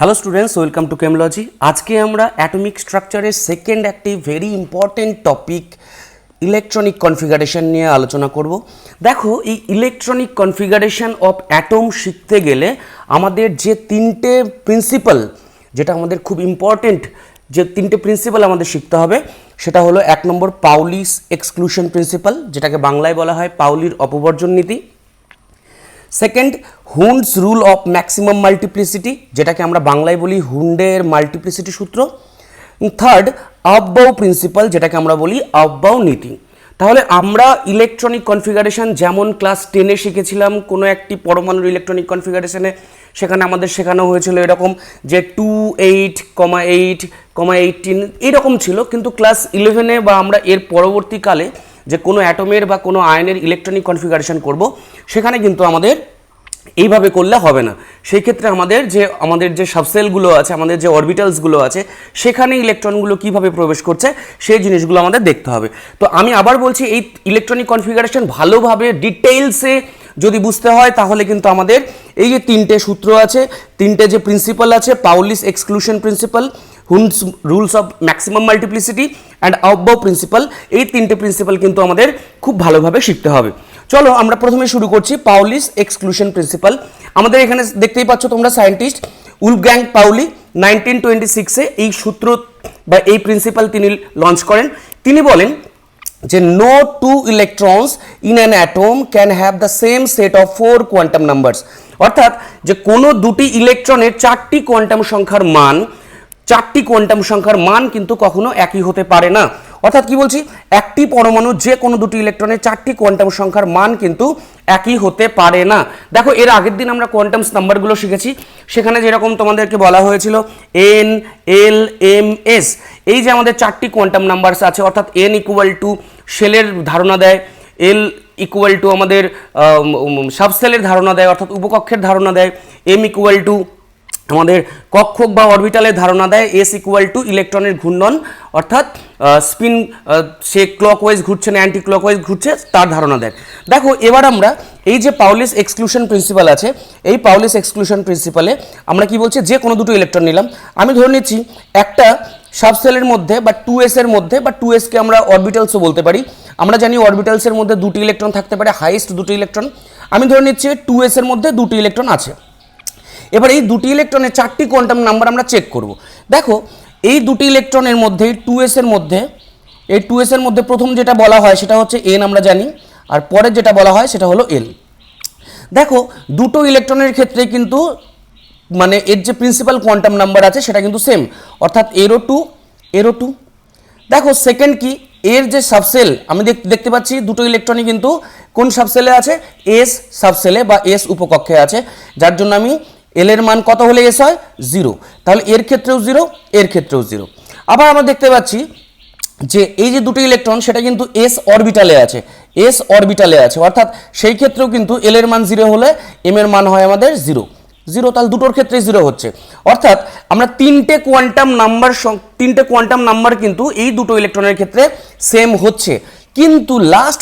Hello students, welcome to Chemology. আজকে আমরা atomic স্ট্রাকচারের সেকেন্ড একটি very important topic electronic configuration নিয়ে আলোচনা করব। দেখো, এই ইলেকট্রনিক কনফিগারেশন অফ অ্যাটম শিখতে গেলে আমাদের যে তিনটে প্রিন্সিপাল, যেটা আমাদের খুব ইম্পর্টেন্ট, যে তিনটে প্রিন্সিপাল আমাদের শিখতে হবে, সেটা হলো 1 নম্বর পাউলিস এক্সক্লুশন প্রিন্সিপাল, যেটাকে বাংলায় বলা হয় পাউলির অপবর্জন নীতি। Second, Hund's rule of maximum multiplicity, যেটাকে আমরা বাংলায় বলি হুন্ডের মাল্টিপ্লিসিটি সূত্র। থার্ড, আফবাউ প্রিন্সিপাল, যেটাকে আমরা বলি আফবাউ নীতি। তাহলে আমরা ইলেকট্রনিক কনফিগারেশন যেমন ক্লাস 10-এ শিখেছিলাম কোনো একটি পরমাণুর ইলেকট্রনিক কনফিগারেশনে, সেখানে আমাদের শেখানো হয়েছিল এরকম যে 2, 8, 8, 18 এরকম ছিল। কিন্তু ক্লাস 11-এ বা আমরা এর পরবর্তীকালে যে কোনো অ্যাটমের বা কোনো আয়নের ইলেকট্রনিক কনফিগারেশন করব, সেখানে কিন্তু আমাদের এইভাবে করলে হবে না। সেই ক্ষেত্রে আমাদের যে সাবসেলগুলো আছে, আমাদের যে অরবিটালসগুলো আছে, সেখানে ইলেকট্রনগুলো কিভাবে প্রবেশ করছে সেই জিনিসগুলো আমাদের দেখতে হবে। তো আমি আবার বলছি, এই ইলেকট্রনিক কনফিগারেশন ভালোভাবে ডিটেইলসে যদি বুঝতে হয়, তাহলে কিন্তু আমাদের এই যে তিনটে সূত্র আছে, তিনটে যে প্রিন্সিপাল আছে, Pauli's exclusion principle, Hund's rules of maximum multiplicity and Aufbau principle, এই তিনটে প্রিন্সিপাল কিন্তু আমাদের খুব ভালোভাবে শিখতে হবে। চলো আমরা প্রথমে শুরু করছি পাউলিস এক্সক্লুশন প্রিন্সিপাল। আমাদের এখানে দেখতেই পাচ্ছ তোমরা, সায়েন্টিস্ট উলফগ্যাং পাউলি 1926-এ এই সূত্র বা এই প্রিন্সিপাল তিনি লঞ্চ করেন। তিনি বলেন যে no two electrons in an atom can have the same set of 4 quantum numbers, অর্থাৎ যে কোনো দুটি ইলেকট্রনের চারটি কোয়ান্টাম সংখ্যার মান কিন্তু কখনো একই হতে পারে না। অর্থাৎ কি বলছি, একটি পরমাণু যে কোনো দুটি ইলেকট্রনের চারটি কোয়ান্টাম সংখ্যার মান কিন্তু একই হতে পারে না। দেখো, এর আগের দিন আমরা কোয়ান্টামস নাম্বারগুলো শিখেছি, সেখানে যেরকম তোমাদেরকে বলা হয়েছিল এন, এল, এম, এস, এই যে আমাদের চারটি কোয়ান্টাম নাম্বারস আছে, অর্থাৎ এন ইকুয়াল টু শেলের ধারণা দেয়, এল ইকুয়াল টু আমাদের সাবসেলের ধারণা দেয় অর্থাৎ উপকক্ষের ধারণা দেয়, এম ইকুয়াল টু আমাদের কক্ষক বা অরবিটালের ধারণা দেয়, এস ইকুয়াল টু ইলেকট্রনের ঘূর্ণন অর্থাৎ স্পিন, সে ক্লকওয়াইজ ঘুরছে না অ্যান্টি ক্লকওয়াইজ ঘুরছে তার ধারণা দেয়। দেখো, এবার আমরা এই যে পাউলিস এক্সক্লুশন প্রিন্সিপাল আছে, এই পাউলিস এক্সক্লুশন প্রিন্সিপালে আমরা কি বলছি, যে কোনো দুটো ইলেকট্রন নিলাম, আমি ধরে নিচ্ছি একটা সাবসেলের মধ্যে বা 2s এর মধ্যে, বা 2sকে আমরা অরবিটালসও বলতে পারি। আমরা জানি অরবিটালসের মধ্যে দুটি ইলেকট্রন থাকতে পারে, হাইয়েস্ট দুটি ইলেকট্রন। আমি ধরে নিচ্ছি 2s এর মধ্যে দুটি ইলেকট্রন আছে। এবার এই দুটি ইলেকট্রনের চারটি কোয়ান্টাম নাম্বার আমরা চেক করব। দেখো, এই দুটি ইলেকট্রনের মধ্যে 2s এর মধ্যে প্রথম যেটা বলা হয় সেটা হচ্ছে n, আমরা জানি, আর পরের যেটা বলা হয় সেটা হলো l। দেখো, দুটো ইলেকট্রনের ক্ষেত্রে কিন্তু মানে এর যে প্রিন্সিপাল কোয়ান্টাম নাম্বার আছে সেটা কিন্তু সেম, অর্থাৎ এরও টু। দেখো, সেকেন্ড কি, এর যে সাবসেল আমি দেখতে পাচ্ছি দুটো ইলেকট্রনই কিন্তু কোন সাবসেলে আছে, এস সাবসেলে বা এস উপকক্ষে আছে, যার জন্য আমি এল এর মান কত হলে এস হয়, 0। তাহলে এর ক্ষেত্রেও 0, এর ক্ষেত্রেও 0। আবার আমরা দেখতে পাচ্ছি যে এই যে দুটো ইলেকট্রন সেটা কিন্তু এস অরবিটালে আছে, অর্থাৎ সেই ক্ষেত্রেও কিন্তু এল এর মান 0 হলে এম এর মান হয় আমাদের 0। তাহলে দুটোর ক্ষেত্রে 0 হচ্ছে, অর্থাৎ আমরা তিনটে কোয়ান্টাম নাম্বার কিন্তু এই দুটো ইলেকট্রনের ক্ষেত্রে সেম হচ্ছে। কিন্তু লাস্ট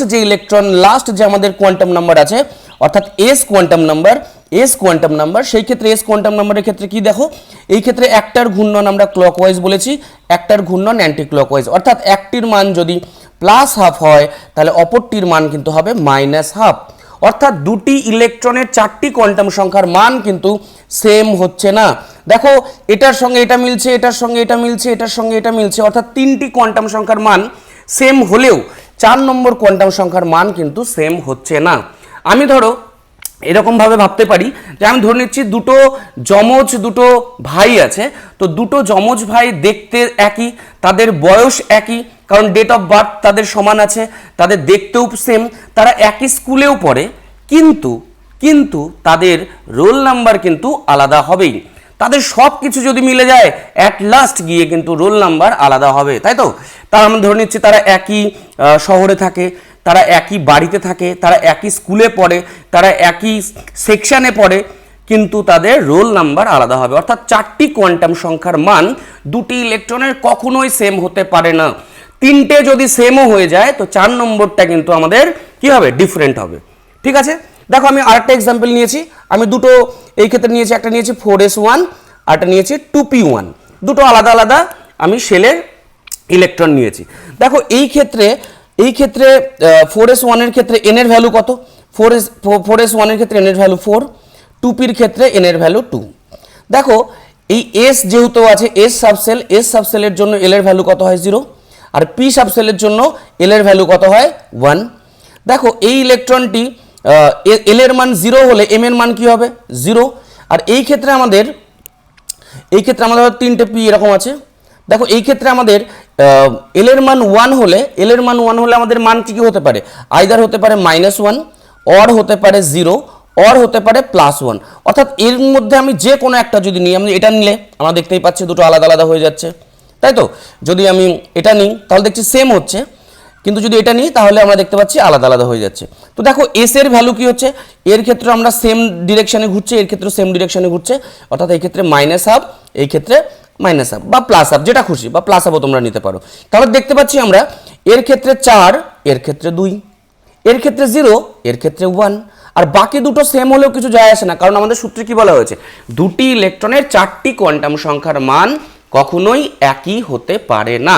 যে আমাদের কোয়ান্টাম নাম্বার আছে, অর্থাৎ এস কোয়ান্টাম নাম্বার, সেই ক্ষেত্রে এস কোয়ান্টাম নাম্বারের ক্ষেত্রে কি দেখো, এই ক্ষেত্রে একটার ঘূর্ণন আমরা ক্লকওয়াইজ বলেছি, একটার ঘূর্ণন অ্যান্টি ক্লকওয়াইজ, অর্থাৎ একটির মান যদি +½ হয় তাহলে অপরটির মান কিন্তু হবে -½ অর্থাৎ দুটি ইলেকট্রনের চারটি কোয়ান্টাম সংখ্যার মান কিন্তু সেম হচ্ছে না। দেখো, এটার সঙ্গে এটা মিলছে, এটার সঙ্গে এটা মিলছে, এটার সঙ্গে এটা মিলছে, অর্থাৎ তিনটি কোয়ান্টাম সংখ্যার মান সেম হলেও 4 নম্বর কোয়ান্টাম সংখ্যার মান কিন্তু সেম হচ্ছে না। আমি ধরো এরকমভাবে ভাবতে পারি যে আমি ধরে নিচ্ছি দুটো ভাই আছে, তো দুটো যমজ ভাই দেখতে একই, তাদের বয়স একই, কারণ ডেট অফ বার্থ তাদের সমান আছে, তাদের দেখতেও সেম, তারা একই স্কুলেও পড়ে, কিন্তু তাদের রোল নাম্বার কিন্তু আলাদা হবেই। তাদের সব কিছু যদি মিলে যায়, অ্যাট লাস্ট গিয়ে কিন্তু রোল নাম্বার আলাদা হবে, তাই তো? তার আমি ধরে নিচ্ছি তারা একই শহরে থাকে, তারা একই বাড়িতে থাকে, তারা একই স্কুলে পড়ে, তারা একই সেকশনে পড়ে, কিন্তু তাদের রোল নাম্বার আলাদা হবে। অর্থাৎ চারটি কোয়ান্টাম সংখ্যার মান দুটি ইলেকট্রনের কখনোই সেম হতে পারে না। তিনটে যদি সেমও হয়ে যায় তো 4 নম্বরটা কিন্তু আমাদের কি হবে, ডিফারেন্ট হবে। ঠিক আছে, দেখো আমি আরেকটা এক্সাম্পল নিয়েছি, আমি দুটো এই ক্ষেত্রে নিয়েছি, একটা নিয়েছি 4s1 আর একটা নিয়েছি 2p1, দুটো আলাদা আলাদা আমি শেলের ইলেকট্রন নিয়েছি। দেখো এই ক্ষেত্রে 4s1 এর ক্ষেত্রে n এর ভ্যালু কত? 4s1 এর ক্ষেত্রে n এর ভ্যালু 4, 2pর ক্ষেত্রে n এর ভ্যালু 2। দেখো এই s যেহেতু আছে s সাবসেলের জন্য l এর ভ্যালু কত হয় 0, আর p সাবসেলের জন্য l এর ভ্যালু কত হয় 1। দেখো এই ইলেকট্রনটি l এর মান 0 হলে m এর মান কি হবে 0। আর এই ক্ষেত্রে আমাদের তিনটে p এরকম আছে। দেখো এই ক্ষেত্রে আমাদের l এর মান 1 হলে আমাদের মান কি হতে পারে? আইদার হতে পারে -1, অর হতে পারে 0, অর হতে পারে +1। অর্থাৎ এর মধ্যে আমি যে কোনো একটা যদি নিই, আমি এটা নিলে আমরা দেখতেই পাচ্ছি দুটো আলাদা আলাদা হয়ে যাচ্ছে, তাই তো? যদি আমি এটা নিই তাহলে দেখছি সেম হচ্ছে, কিন্তু যদি এটা নিই তাহলে আমরা দেখতে পাচ্ছি আলাদা আলাদা হয়ে যাচ্ছে। তো দেখো এস এর ভ্যালু কি হচ্ছে? এর ক্ষেত্রে আমরা সেম ডিরেকশনে ঘুরছে, এর ক্ষেত্রে সেম ডিরেকশনে ঘুরছে, অর্থাৎ এই ক্ষেত্রে -1/2, এই ক্ষেত্রে -1/2 বা +1/2, যেটা খুশি, বা +1/2 তোমরা নিতে পারো। তাহলে দেখতে পাচ্ছি আমরা এর ক্ষেত্রে 4, এর ক্ষেত্রে 2, এর ক্ষেত্রে 0, এর ক্ষেত্রে 1। আর বাকি দুটো সেম হলেও কিছু যায় আসে না, কারণ আমাদের সূত্রে কি বলা হয়েছে? দুটি ইলেকট্রনের 4টি কোয়ান্টাম সংখ্যার মান কখনোই একই হতে পারে না।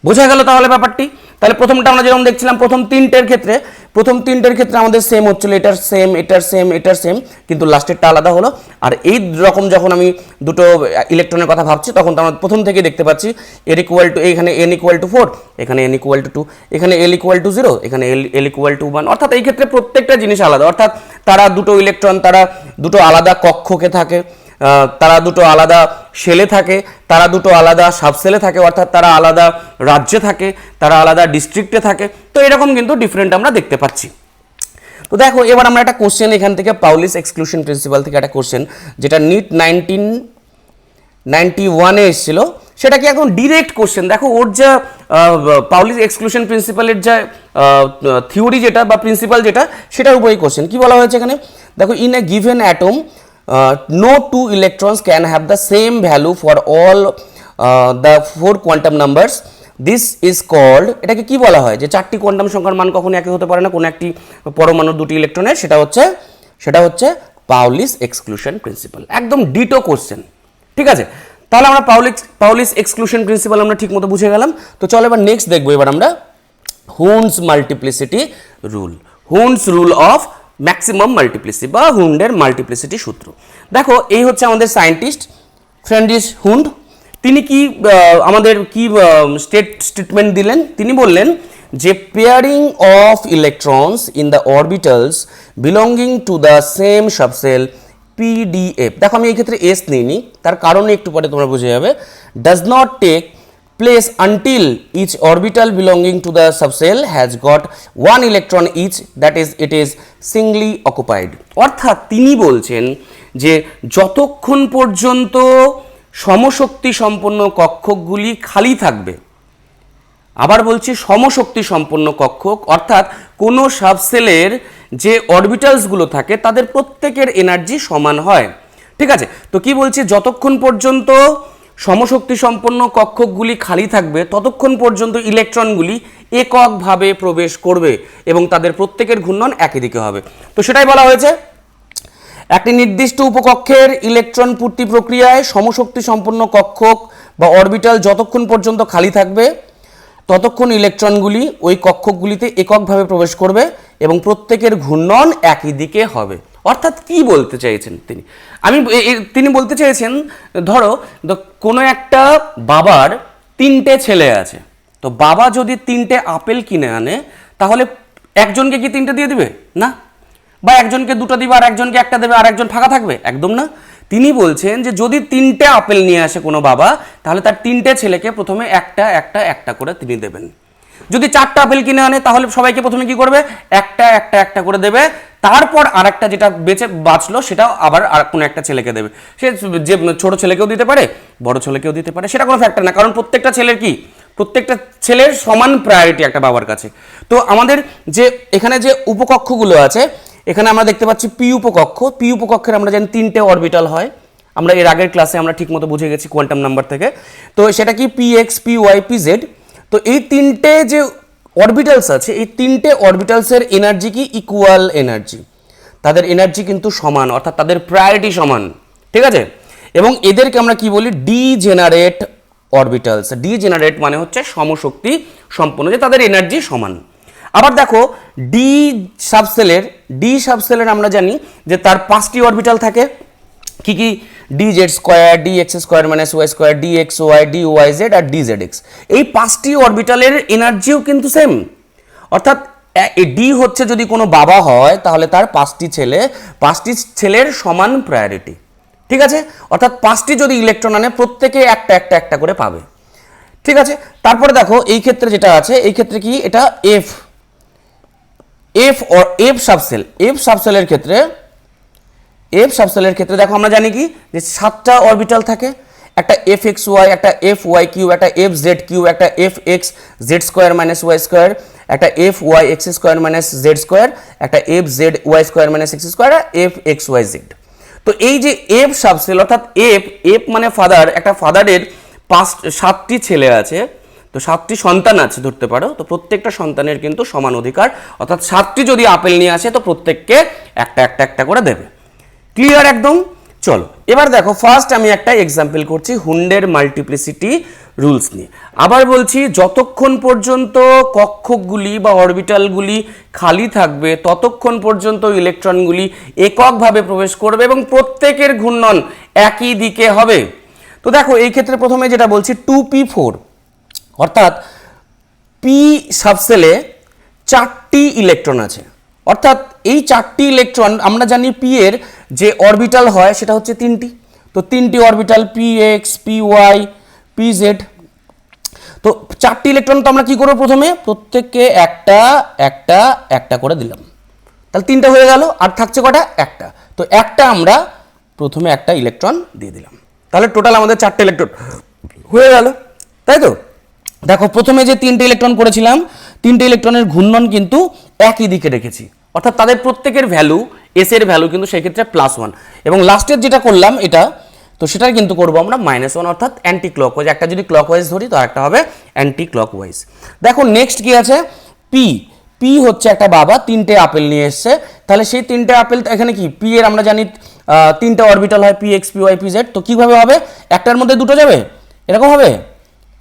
বোঝা গেল তাহলে ব্যাপারটি? তাহলে প্রথমটা আমরা যেরকম দেখছিলাম, প্রথম তিনটের ক্ষেত্রে আমাদের সেম হচ্ছিল, এটার সেম, কিন্তু লাস্টেরটা আলাদা হলো। আর এই রকম যখন আমি দুটো ইলেকট্রনের কথা ভাবছি, তখন তো আমরা প্রথম থেকে দেখতে পাচ্ছি এর ইকুয়াল টু, এখানে n = 4, এখানে n = 2, এখানে l = 0, এখানে l = 1। অর্থাৎ এই ক্ষেত্রে প্রত্যেকটা জিনিস আলাদা, অর্থাৎ তারা দুটো ইলেকট্রন, তারা দুটো আলাদা কক্ষকে থাকে, তারা দুটো আলাদা শেলে থাকে, তারা দুটো আলাদা সাবসেলে থাকে, অর্থাৎ তারা আলাদা রাজ্যে থাকে, তারা আলাদা ডিস্ট্রিক্টে থাকে। তো এরকম কিন্তু ডিফারেন্ট আমরা দেখতে পাচ্ছি। তো দেখো এবার আমরা একটা কোশ্চেন এখান থেকে, পাউলিস এক্সক্লুশন প্রিন্সিপাল থেকে একটা কোশ্চেন, যেটা নিট 1991-এ এসেছিল, সেটা কি একদম ডিরেক্ট কোশ্চেন। দেখো ওর যা পাউলিস এক্সক্লুশন প্রিন্সিপালের যা থিওরি যেটা বা প্রিন্সিপাল যেটা, সেটার উপরেই কোশ্চেন। কি বলা হয়েছে এখানে? দেখো in a given atom no two electrons can have the same value for all the 4 quantum numbers. This is called, এটাকে কি বলা হয়? যে 4টি কোয়ান্টাম সংখ্যার মান কখনো একই হতে পারে না কোনো একটি পরমাণুর দুটি ইলেকট্রনের, সেটা হচ্ছে পাউলিস এক্সক্লুশন প্রিন্সিপাল। একদম ডিটো কোশ্চেন, ঠিক আছে? তাহলে আমরা পাউলিস এক্সক্লুশন প্রিন্সিপাল আমরা ঠিকমতো বুঝে গেলাম। তো চলো এবার নেক্সট দেখবো এবার আমরা Hund's multiplicity rule, Hund's rule of maximum multiplicity বা হুন্ডের মাল্টিপ্লিসিটি সূত্র। দেখো এই হচ্ছে আমাদের সায়েন্টিস্ট ফ্রেডরিখ হুন্ড। তিনি কি আমাদের কি স্টেটমেন্ট দিলেন? তিনি বললেন যে pairing of electrons in the orbitals belonging to the same subshell PDF। দেখো আমি এই ক্ষেত্রে এস নিইনি, তার কারণে একটু পরে তোমরা বুঝে যাবে। Does not take place until each orbital belonging to the subcell has got one electron each, that is it is singly occupied। অর্থাৎ তিনি বলছেন যে যতক্ষণ পর্যন্ত সমশক্তি সম্পন্ন কক্ষগুলি খালি থাকবে, আবার বলছি সমশক্তি সম্পন্ন কক্ষক, অর্থাৎ কোনো সাবসেলের যে অরবিটালসগুলো থাকে তাদের প্রত্যেকের এনার্জি সমান হয়, ঠিক আছে? তো কি বলছে? যতক্ষণ পর্যন্ত সমশক্তি সম্পন্ন কক্ষকগুলি খালি থাকবে ততক্ষণ পর্যন্ত ইলেকট্রনগুলি এককভাবে প্রবেশ করবে এবং তাদের প্রত্যেকের ঘূর্ণন একই দিকে হবে। তো সেটাই বলা হয়েছে, একটি নির্দিষ্ট উপকক্ষের ইলেকট্রন পূর্তি প্রক্রিয়ায় সমশক্তি সম্পন্ন কক্ষক বা অরবিটাল যতক্ষণ পর্যন্ত খালি থাকবে ততক্ষণ ইলেকট্রনগুলি ওই কক্ষকগুলিতে এককভাবে প্রবেশ করবে এবং প্রত্যেকের ঘূর্ণন একই দিকে হবে। অর্থাৎ কি বলতে চাইছেন তিনি বলতে চেয়েছেন, ধরো কোনো একটা বাবার 3টে ছেলে আছে, তো বাবা যদি 3টে আপেল কিনে আনে তাহলে একজনকে কি 3টে দিয়ে দিবে? না। বা একজনকে 2টো দিবে আর একজনকে একটা দেবে আর একজন ফাঁকা থাকবে? একদম না। তিনি বলছেন যে যদি 3টে আপেল নিয়ে আসে কোনো বাবা, তাহলে তার 3টে ছেলেকে প্রথমে একটা করে তিনি দেবেন। যদি 4টা আপেল কিনে আনে তাহলে সবাইকে প্রথমে কি করবে? একটা করে দেবে, তারপর আরেকটা যেটা বাঁচলো সেটা আবার আর কোনো একটা ছেলেকে দেবে। সে যে ছোট ছেলেকেও দিতে পারে, বড় ছেলেকেও দিতে পারে, সেটা কোনো ফ্যাক্টর না, কারণ প্রত্যেকটা ছেলের সমান প্রায়োরিটি একটা বাবার কাছে। তো আমাদের যে এখানে যে উপকক্ষগুলো আছে, এখানে আমরা দেখতে পাচ্ছি পি উপকক্ষের আমরা জানি 3টে অরবিটাল হয়, আমরা এর আগের ক্লাসে আমরা ঠিকমতো বুঝে গেছি কোয়ান্টাম নাম্বার থেকে। তো সেটা কি px py pz। তো এই 3টে যে অরবিটালস আছে, এই 3টে অরবিটালসের এনার্জি কি ইকুয়াল এনার্জি, তাদের এনার্জি কিন্তু সমান, অর্থাৎ তাদের প্রায়োরিটি সমান, ঠিক আছে? এবং এদেরকে আমরা কি বলি, ডিজেনারেট অরবিটালস। ডিজেনারেট মানে হচ্ছে সমশক্তি সম্পন্ন, যে তাদের এনার্জি সমান। আবার দেখো ডি সাবসেলের আমরা জানি যে তার 5টি অরবিটাল থাকে। কি কি? D z square, d x square minus y square, d x y, d y z আর ডি জেড এক্স। এই 5টি অরবিটালের এনার্জিও কিন্তু সেম। অর্থাৎ ডি হচ্ছে যদি কোনো বাবা হয় তাহলে তার 5টি ছেলের সমান প্রায়োরিটি। ঠিক আছে, অর্থাৎ 5টি যদি ইলেকট্রন আনে প্রত্যেকে একটা করে পাবে। ঠিক আছে, তারপরে দেখো এই ক্ষেত্রে যেটা আছে, এই ক্ষেত্রে কি, এটা এফ সাবসেলের ক্ষেত্রে দেখো আমরা জানি কি যে 7টা অরবিটাল থাকে। একটা এফ এক্স ওয়াই, একটা এফ ওয়াই কিউ, একটা এফ জেড কিউ, একটা f x z square minus y square, একটা f y x square minus z square, একটা f z y square minus x square, f x y z. তো এই যে f subshell অর্থাৎ f মানে father, একটা ফাদারের 7টি ছেলে আছে, তো 7টি সন্তান আছে ধরতে পারো। তো প্রত্যেকটা সন্তানের কিন্তু সমান অধিকার, অর্থাৎ 7টি যদি আপেল নিয়ে আসে তো প্রত্যেককে একটা করে দেবে। ক্লিয়ার একদম? চলো এবার দেখো ফার্স্ট আমি একটা এক্সাম্পল করছি হুন্ডের মাল্টিপ্লিসিটি রুলস নিয়ে। আবার বলছি, যতক্ষণ পর্যন্ত কক্ষকগুলি বা অরবিটালগুলি খালি থাকবে ততক্ষণ পর্যন্ত ইলেকট্রনগুলি এককভাবে প্রবেশ করবে এবং প্রত্যেকের ঘূর্ণন একই দিকে হবে। তো দেখো এই ক্ষেত্রে প্রথমে যেটা বলছি 2p4, অর্থাৎ পি সাবসেলে 4টি ইলেকট্রন আছে। অর্থাৎ এই 4টি ইলেকট্রন আমরা জানি পি এর যে অরবিটাল হয় সেটা হচ্ছে 3টি। তো 3টি orbital P X, P Y, P Z. তো 4টি ইলেকট্রন তো আমরা কি করবো, প্রথমে প্রত্যেককে একটা করে দিলাম, তাহলে 3টা হয়ে গেল। আর থাকছে কটা? একটা। তো একটা আমরা প্রথমে একটা ইলেকট্রন দিয়ে দিলাম, তাহলে টোটাল আমাদের 4টে ইলেকট্রন হয়ে গেল, তাই তো? দেখো প্রথমে যে 3টে ইলেকট্রন করেছিলাম, 3টে ইলেকট্রনের ঘূর্ণন কিন্তু একই দিকে রেখেছি, অর্থাৎ তাদের প্রত্যেকের ভ্যালু, এস এর ভ্যালু কিন্তু সেই ক্ষেত্রে +1। এবং লাস্টের যেটা করলাম এটা, তো সেটার কিন্তু করবো আমরা -1, অর্থাৎ অ্যান্টি ক্লকওয়াইজ। একটা যদি ক্লকওয়াইজ ধরি তো একটা হবে অ্যান্টি ক্লকওয়াইজ। দেখো নেক্সট কি আছে, পি হচ্ছে একটা বাবা, 3টে আপেল নিয়ে এসছে। তাহলে সেই 3টে আপেল এখানে কি, পি এর আমরা জানি 3টে অরবিটাল হয়, P X, P Y, P Z. তো কিভাবে হবে, একটার মধ্যে দুটো যাবে, এরকম হবে?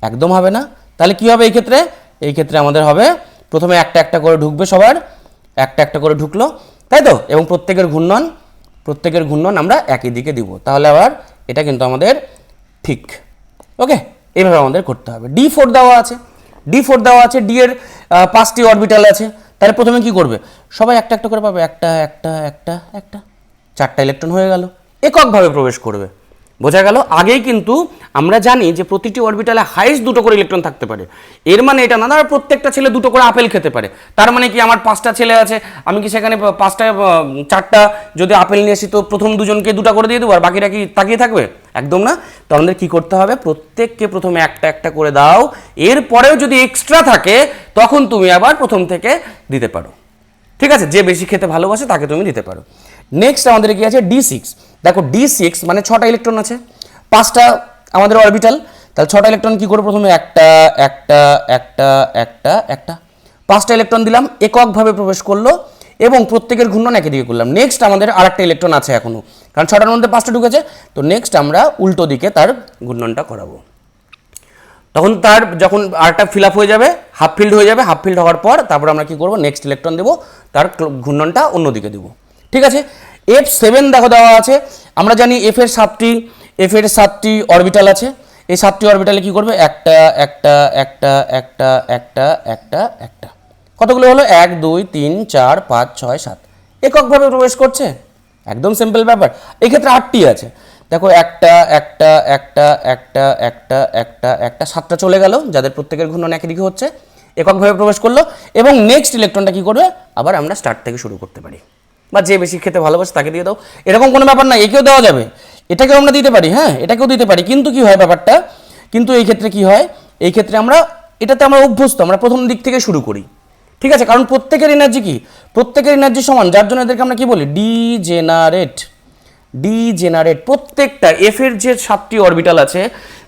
একদম হবে না। তাহলে কি হবে এই ক্ষেত্রে আমাদের হবে প্রথমে একটা করে ঢুকবে, সবার একটা করে ঢুকলো, তাই তো? এবং প্রত্যেকের ঘূর্ণন আমরা একই দিকে দিব, তাহলে আবার এটা কিন্তু আমাদের ঠিক। ওকে, এইভাবে আমাদের করতে হবে। D4 দেওয়া আছে, ডি এর 5টি অরবিটাল আছে। তাহলে প্রথমে কি করবে, সবাই একটা করে পাবে, একটা 4টা ইলেকট্রন হয়ে গেল, এককভাবে প্রবেশ করবে। বোঝা গেল? আগেই কিন্তু আমরা জানি যে প্রতিটি অরবিটালে হাইস্ট 2টো করে ইলেকট্রন থাকতে পারে। এর মানে এটা না ধর প্রত্যেকটা ছেলে 2টো করে আপেল খেতে পারে। তার মানে কি আমার 5টা ছেলে আছে, আমি কি সেখানে 4টা যদি আপেল নিয়ে আসি তো প্রথম 2জনকে 2টা করে দিয়ে দেবো আর বাকিরা কি তাকিয়ে থাকবে? একদম না। তো আমাদের কি করতে হবে, প্রত্যেককে প্রথমে একটা করে দাও, এরপরেও যদি এক্সট্রা থাকে তখন তুমি আবার প্রথম থেকে দিতে পারো। ঠিক আছে, যে বেশি খেতে ভালোবাসে তাকে তুমি দিতে পারো। নেক্সট আমাদের কি আছে, D6। দেখো D6 মানে 6টা ইলেকট্রন আছে, 5টা আমাদের অরবিটাল। তাহলে 6টা ইলেকট্রন কি করে, প্রথমে একটা 5টা ইলেকট্রন দিলাম, এককভাবে প্রবেশ করলো এবং প্রত্যেকের ঘূর্ণন একই দিকে করলাম। নেক্সট আমাদের আরেকটা ইলেকট্রন আছে এখনো, কারণ 6টার মধ্যে 5টা ঢুকেছে। তো নেক্সট আমরা উল্টো দিকে তার ঘূর্ণনটা করাবো। তখন তার যখন আরেকটা ফিল আপ হয়ে যাবে, হাফ ফিল্ড হওয়ার পর তারপর আমরা কি করব, নেক্সট ইলেকট্রন দেবো, তার ঘূর্ণনটা অন্যদিকে দেবো। ঠিক আছে, F7 দেখো দেওয়া আছে। আমরা জানি এফ এর 7টি অরবিটাল আছে। এই 7টি অরবিটালে কি করবে, একটা। কতগুলো হলো, 1 2 3 4 5 6 7, এককভাবে প্রবেশ করছে, একদম সিম্পল ব্যাপার। এই ক্ষেত্রে 8টি আছে, দেখো একটা 7টা চলে গেল, যাদের প্রত্যেকের ঘূর্ণন একই দিকে হচ্ছে, এককভাবে প্রবেশ করলো। এবং নেক্সট ইলেকট্রনটা কি করবে, আবার আমরা স্টার্ট থেকে শুরু করতে পারি, বা যে বেশি খেতে ভালোবাসে তাকে দিয়ে দাও, এরকম কোনো ব্যাপার না। একেও দেওয়া যাবে, এটাকেও আমরা দিতে পারি, হ্যাঁ এটাকেও দিতে পারি। কিন্তু কি হয় ব্যাপারটা, কিন্তু এই ক্ষেত্রে কি হয়, এই ক্ষেত্রে আমরা এটাতে আমরা অভ্যস্ত, আমরা প্রথম দিক থেকে শুরু করি। ঠিক আছে, কারণ প্রত্যেকের এনার্জি সমান, যার জন্য এদেরকে আমরা কি বলি, ডিজেনারেট। প্রত্যেকটা এফ এর যে 7টি অরবিটাল আছে,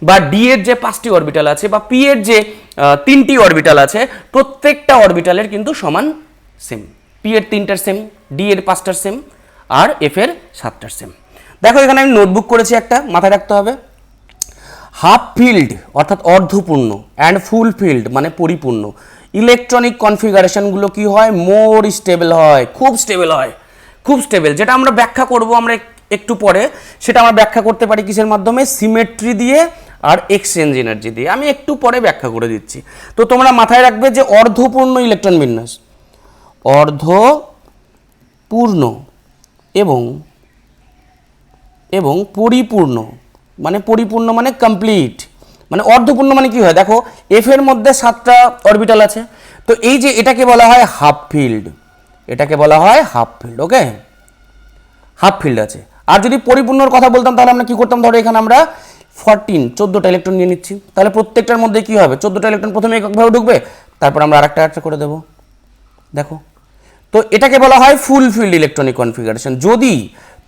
বা ডি এর যে 5টি অরবিটাল আছে, বা পি এর যে 3টি অরবিটাল আছে, প্রত্যেকটা অরবিটালের কিন্তু সমান সেম। পি এর 3টার সেম, ডি এর 5টার সেম, আর এফ এর 7টার সেম। দেখো এখানে আমি নোটবুক করেছি একটা, মাথায় রাখতে হবে। হাফ ফিল্ড অর্থাৎ অর্ধপূর্ণ অ্যান্ড ফুল ফিল্ড মানে পরিপূর্ণ ইলেকট্রনিক কনফিগারেশনগুলো কি হয়, মোর স্টেবল হয়, খুব স্টেবল হয়, খুব স্টেবল। যেটা আমরা ব্যাখ্যা করব আমরা একটু পরে, সেটা আমরা ব্যাখ্যা করতে পারি কিসের মাধ্যমে, সিমেট্রি দিয়ে আর এক্সচেঞ্জ এনার্জি দিয়ে। আমি একটু পরে ব্যাখ্যা করে দিচ্ছি। তো তোমরা মাথায় রাখবে যে অর্ধপূর্ণ ইলেকট্রন বিন্যাস, অর্ধপূর্ণ এবং এবং পরিপূর্ণ মানে কমপ্লিট। মানে অর্ধপূর্ণ মানে কি হয়, দেখো এফ এর মধ্যে 7টা অরবিটাল আছে, তো এই যে এটাকে বলা হয় হাফ ফিল্ড, এটাকে বলা হয় হাফ ফিল্ড। ওকে, হাফ ফিল্ড আছে। আর যদি পরিপূর্ণর কথা বলতাম তাহলে আমরা কি করতাম, ধরো এখানে আমরা 14টা ইলেকট্রন নিয়ে নিচ্ছি, তাহলে প্রত্যেকটার মধ্যে কি হবে, 14টা ইলেকট্রন প্রথমে এককভাবে ঢুকবে, তারপর আমরা আরেকটা করে দেবো। দেখো, তো এটাকে বলা হয় ফুল ফিল্ড ইলেকট্রনিক কনফিগারেশন। যদি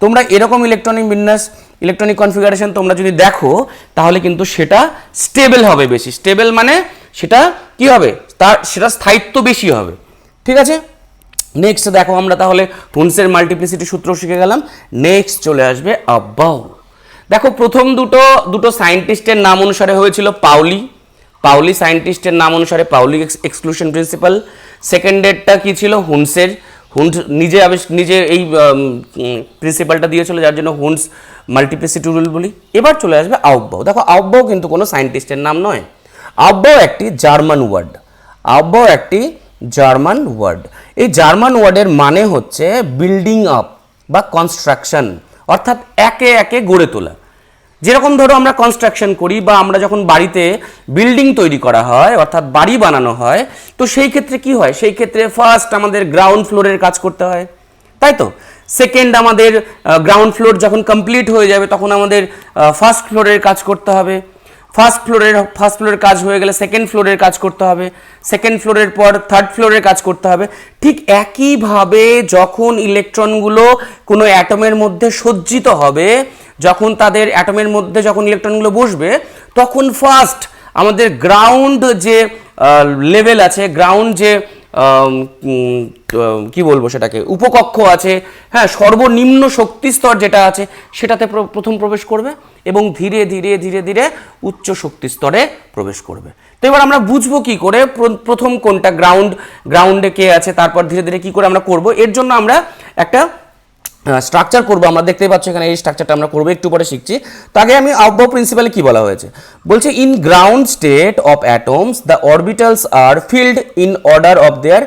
তোমরা এরকম ইলেকট্রনিক বিন্যাস, ইলেকট্রনিক কনফিগারেশন তোমরা যদি দেখো, তাহলে কিন্তু সেটা স্টেবল হবে বেশি। স্টেবল মানে সেটা কি হবে, সেটা স্থায়িত্ব বেশি হবে। ঠিক আছে, নেক্সট দেখো আমরা তাহলে হুনসের মাল্টিপ্লিসিটি সূত্র শিখে গেলাম। নেক্সট চলে আসবে আবাউ। দেখো প্রথম দুটো সায়েন্টিস্টের নাম অনুসারে হয়েছিল পাউলি সায়েন্টিস্টের নাম অনুসারে পাউলি এক্সক্লুশন প্রিন্সিপাল। সেকেন্ডেরটা কি ছিল, হুনসের, হুন্স নিজে এই প্রিন্সিপালটা দিয়েছিল, যার জন্য হুন্স মাল্টিপ্লিসিটি রুল বলি। এবার চলে আসবে আউবাউ। দেখো আউবাউ কিন্তু কোনো সায়েন্টিস্টের নাম নয়, আউবাউ একটি জার্মান ওয়ার্ড, আউবাউ একটি জার্মান ওয়ার্ড। এই জার্মান ওয়ার্ডের মানে হচ্ছে বিল্ডিং আপ বা কনস্ট্রাকশন, অর্থাৎ একে একে গড়ে তোলা। যেরকম ধরো আমরা কনস্ট্রাকশন করি বা আমরা যখন বাড়িতে বিল্ডিং তৈরি করা হয় অর্থাৎ বাড়ি বানানো হয়, তো সেই ক্ষেত্রে কি হয়, সেই ক্ষেত্রে ফার্স্ট আমাদের গ্রাউন্ড ফ্লোরের কাজ করতে হয়, তাই তো। সেকেন্ড আমাদের গ্রাউন্ড ফ্লোর যখন কমপ্লিট হয়ে যাবে তখন আমাদের ফার্স্ট ফ্লোরের কাজ করতে হবে। ফার্স্ট ফ্লোরের কাজ হয়ে গেলে সেকেন্ড ফ্লোরের কাজ করতে হবে, সেকেন্ড ফ্লোরের পর থার্ড ফ্লোরের কাজ করতে হবে। ঠিক একইভাবে যখন ইলেকট্রনগুলো কোনো অ্যাটমের মধ্যে সজ্জিত হবে, যখন তাদের অ্যাটমের মধ্যে যখন ইলেকট্রনগুলো বসবে, তখন ফার্স্ট আমাদের গ্রাউন্ড যে লেভেল আছে, গ্রাউন্ড যে কি বলবো সেটাকে উপকক্ষ আছে, হ্যাঁ, সর্বনিম্ন শক্তি স্তর যেটা আছে সেটাতে প্রথম প্রবেশ করবে এবং ধীরে ধীরে ধীরে ধীরে উচ্চ শক্তি স্তরে প্রবেশ করবে। তো এবার আমরা বুঝবো কি করে প্রথম কোনটা গ্রাউন্ডে কে আছে, তারপর ধীরে ধীরে কি করে আমরা করব। এর জন্য আমরা একটা স্ট্রাকচার করবো। আমরা দেখতেই পাচ্ছি এখানে এই স্ট্রাকচারটা আমরা করবো, একটু পরে শিখছি। তো আগে আমি আউবাউ প্রিন্সিপালে কি বলা হয়েছে, বলছে in ground state of atoms the orbitals are filled in order of their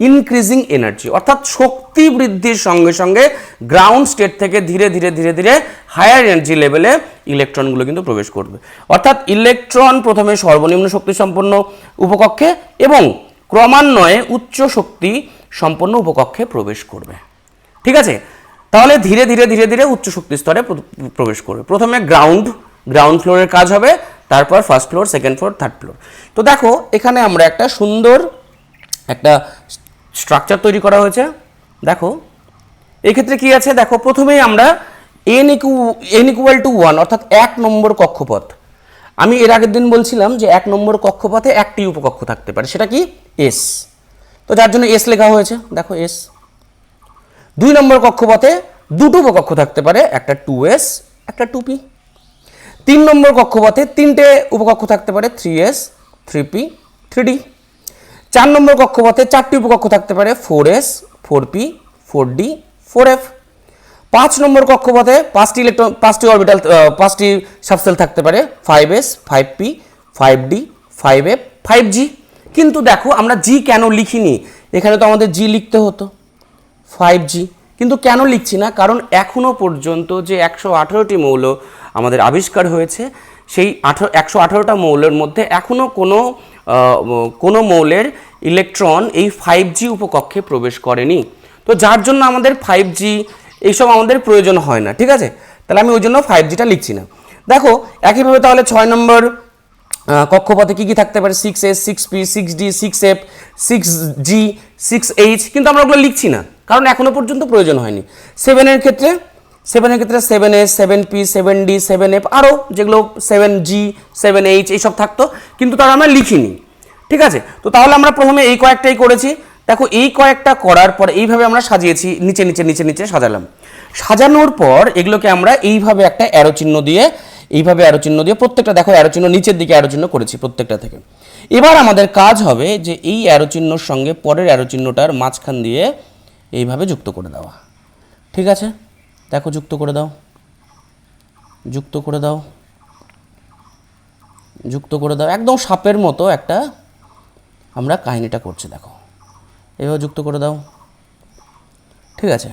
increasing energy, অর্থাৎ শক্তি বৃদ্ধির সঙ্গে সঙ্গে গ্রাউন্ড স্টেট থেকে ধীরে ধীরে ধীরে ধীরে হায়ার এনার্জি লেভেলে ইলেকট্রনগুলো কিন্তু প্রবেশ করবে। অর্থাৎ ইলেকট্রন প্রথমে সর্বনিম্ন শক্তি সম্পন্ন উপকক্ষে এবং ক্রমান্বয়ে উচ্চ শক্তি সম্পন্ন উপকক্ষে প্রবেশ করবে। ঠিক আছে, তাহলে ধীরে ধীরে ধীরে ধীরে উচ্চ শক্তি স্তরে প্রবেশ করবে। প্রথমে গ্রাউন্ড ফ্লোরের কাজ হবে, তারপর first floor, second floor, third floor. তো দেখো এখানে আমরা একটা সুন্দর একটা স্ট্রাকচার তৈরি করা হয়েছে। দেখো এক্ষেত্রে কি আছে, দেখো প্রথমেই আমরা n = 1 অর্থাৎ 1 নম্বর কক্ষপথ। আমি এর আগের দিন বলছিলাম যে 1 নম্বর কক্ষপথে একটি উপকক্ষ থাকতে পারে, সেটা কি এস, তো যার জন্য এস লেখা হয়েছে। দেখো এস। 2 নম্বর কক্ষপথে দুটো উপকক্ষ থাকতে পারে, একটা 2s একটা 2p। 3 নম্বর কক্ষপথে 3টে উপকক্ষ থাকতে পারে, 3s 3p 3d। 4 নম্বর কক্ষপথে 4টি উপকক্ষ থাকতে পারে, 4s 4p 4d 4f। 5 নম্বর কক্ষপথে 5টি অরবিটাল 5টি সাবসেল থাকতে পারে, 5s 5p 5d 5f 5g। কিন্তু দেখো আমরা জি কেন লিখিনি, এখানে তো আমাদের জি লিখতে হতো 5g, কিন্তু কেন লিখছি না, কারণ এখনো পর্যন্ত যে 118টি মৌল আমাদের আবিষ্কার হয়েছে, সেই 118টা মৌলের মধ্যে এখনো কোনো মৌলের ইলেকট্রন এই 5g উপকক্ষে প্রবেশ করেনি। তো যার জন্য আমাদের 5g এইসব আমাদের প্রয়োজন হয় না। ঠিক আছে, তাহলে আমি ওই জন্য 5gটা লিখছি না। দেখো একইভাবে তাহলে 6 নম্বর কক্ষপথে কি কি থাকতে পারে, 6s 6p 6d 6f 6g 6h, কিন্তু আমরা ওগুলো লিখছি না কারণ এখনো পর্যন্ত প্রয়োজন হয়নি। 7 এর ক্ষেত্রে 7s 7p 7d 7f আরও যেগুলো 7g 7h এইসব থাকতো, কিন্তু তারা আমরা লিখিনি। ঠিক আছে, তো তাহলে আমরা প্রথমে এই কয়েকটাই করেছি। দেখো এই কয়েকটা করার পর এইভাবে আমরা সাজিয়েছি, নিচে নিচে নিচে নিচে সাজালাম। সাজানোর পর এগুলোকে আমরা এইভাবে একটা অ্যারো চিহ্ন দিয়ে, এইভাবে অ্যারো চিহ্ন দিয়ে প্রত্যেকটা দেখো অ্যারো চিহ্ন নিচের দিকে অ্যারো চিহ্ন করেছি প্রত্যেকটা থেকে। এবার আমাদের কাজ হবে যে এই অ্যারো চিহ্নর সঙ্গে পরের অ্যারো চিহ্নটার মাঝখান দিয়ে এইভাবে যুক্ত করে দেওয়া। ঠিক আছে, দেখো যুক্ত করে দাও, যুক্ত করে দাও, যুক্ত করে দাও, একদম সাপের মতো একটা আমরা কাহিনীটা করছি। দেখো এইভাবে যুক্ত করে দাও। ঠিক আছে,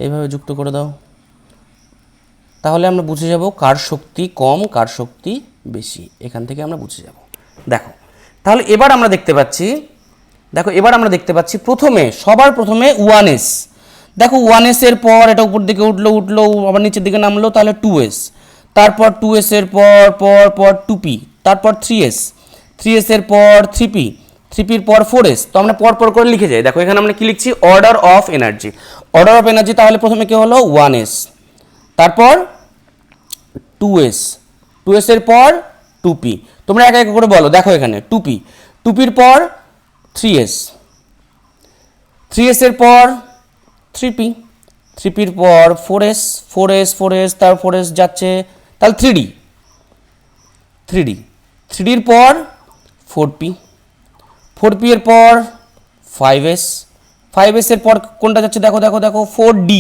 এইভাবে যুক্ত করে দাও, তাহলে আমরা বুঝে যাব কার শক্তি কম কার শক্তি বেশি, এখান থেকে আমরা বুঝে যাব। দেখো তাহলে এবার আমরা দেখতে পাচ্ছি, দেখো এবার আমরা দেখতে পাচ্ছি প্রথমে সবার প্রথমে 1s। দেখো 1s এর পর এটা উপর দিকে উঠলো, উঠলো আবার নিচের দিকে নামলো, তাহলে 2s, তারপর 2s এর পর পর পর 2p, তারপর 3s, 3s এর পর 3p, 3p এর পর 4s। তো আমরা পর পর করে লিখে যাই। দেখো এখানে আমরা কি লিখছি, order of energy, order of energy. তাহলে প্রথমে কি হলো 1s, তারপর 2s, 2s এর পর 2p। তোমরা এক এক করে বলো। দেখো এখানে 2p, 2p এর পর 3s, 3s এর পর 3p, 3p এর পর 4s, 4s, 4s, তার 4s যাচ্ছে, তাহলে 3d, 3d, 3d এর পর 4p, 4p এর পর 5s, 5s এর পর কোনটা যাচ্ছে দেখো দেখো দেখো 4d,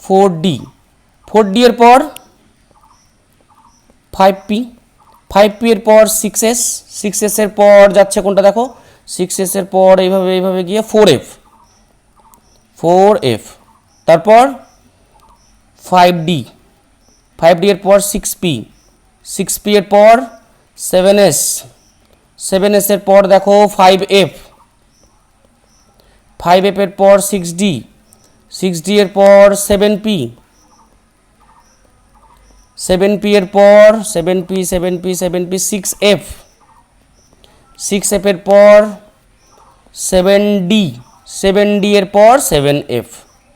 4d, 4d এর পর 5p, 5p এর পর 6s, 6s এর পর যাচ্ছে কোনটা দেখো 6s এর পর এইভাবে এইভাবে গিয়ে 4f, 4f, তারপর 5d, 5d এর পর 6p, 6p এর পর 7s, 7s এর পর দেখো 5f, 5f এর পর 6d, 6d এর পর 7p, 7p এর পর 7p, 7p, 7p, 6f, 6f এর পর 7d, 7d এর পর 7f।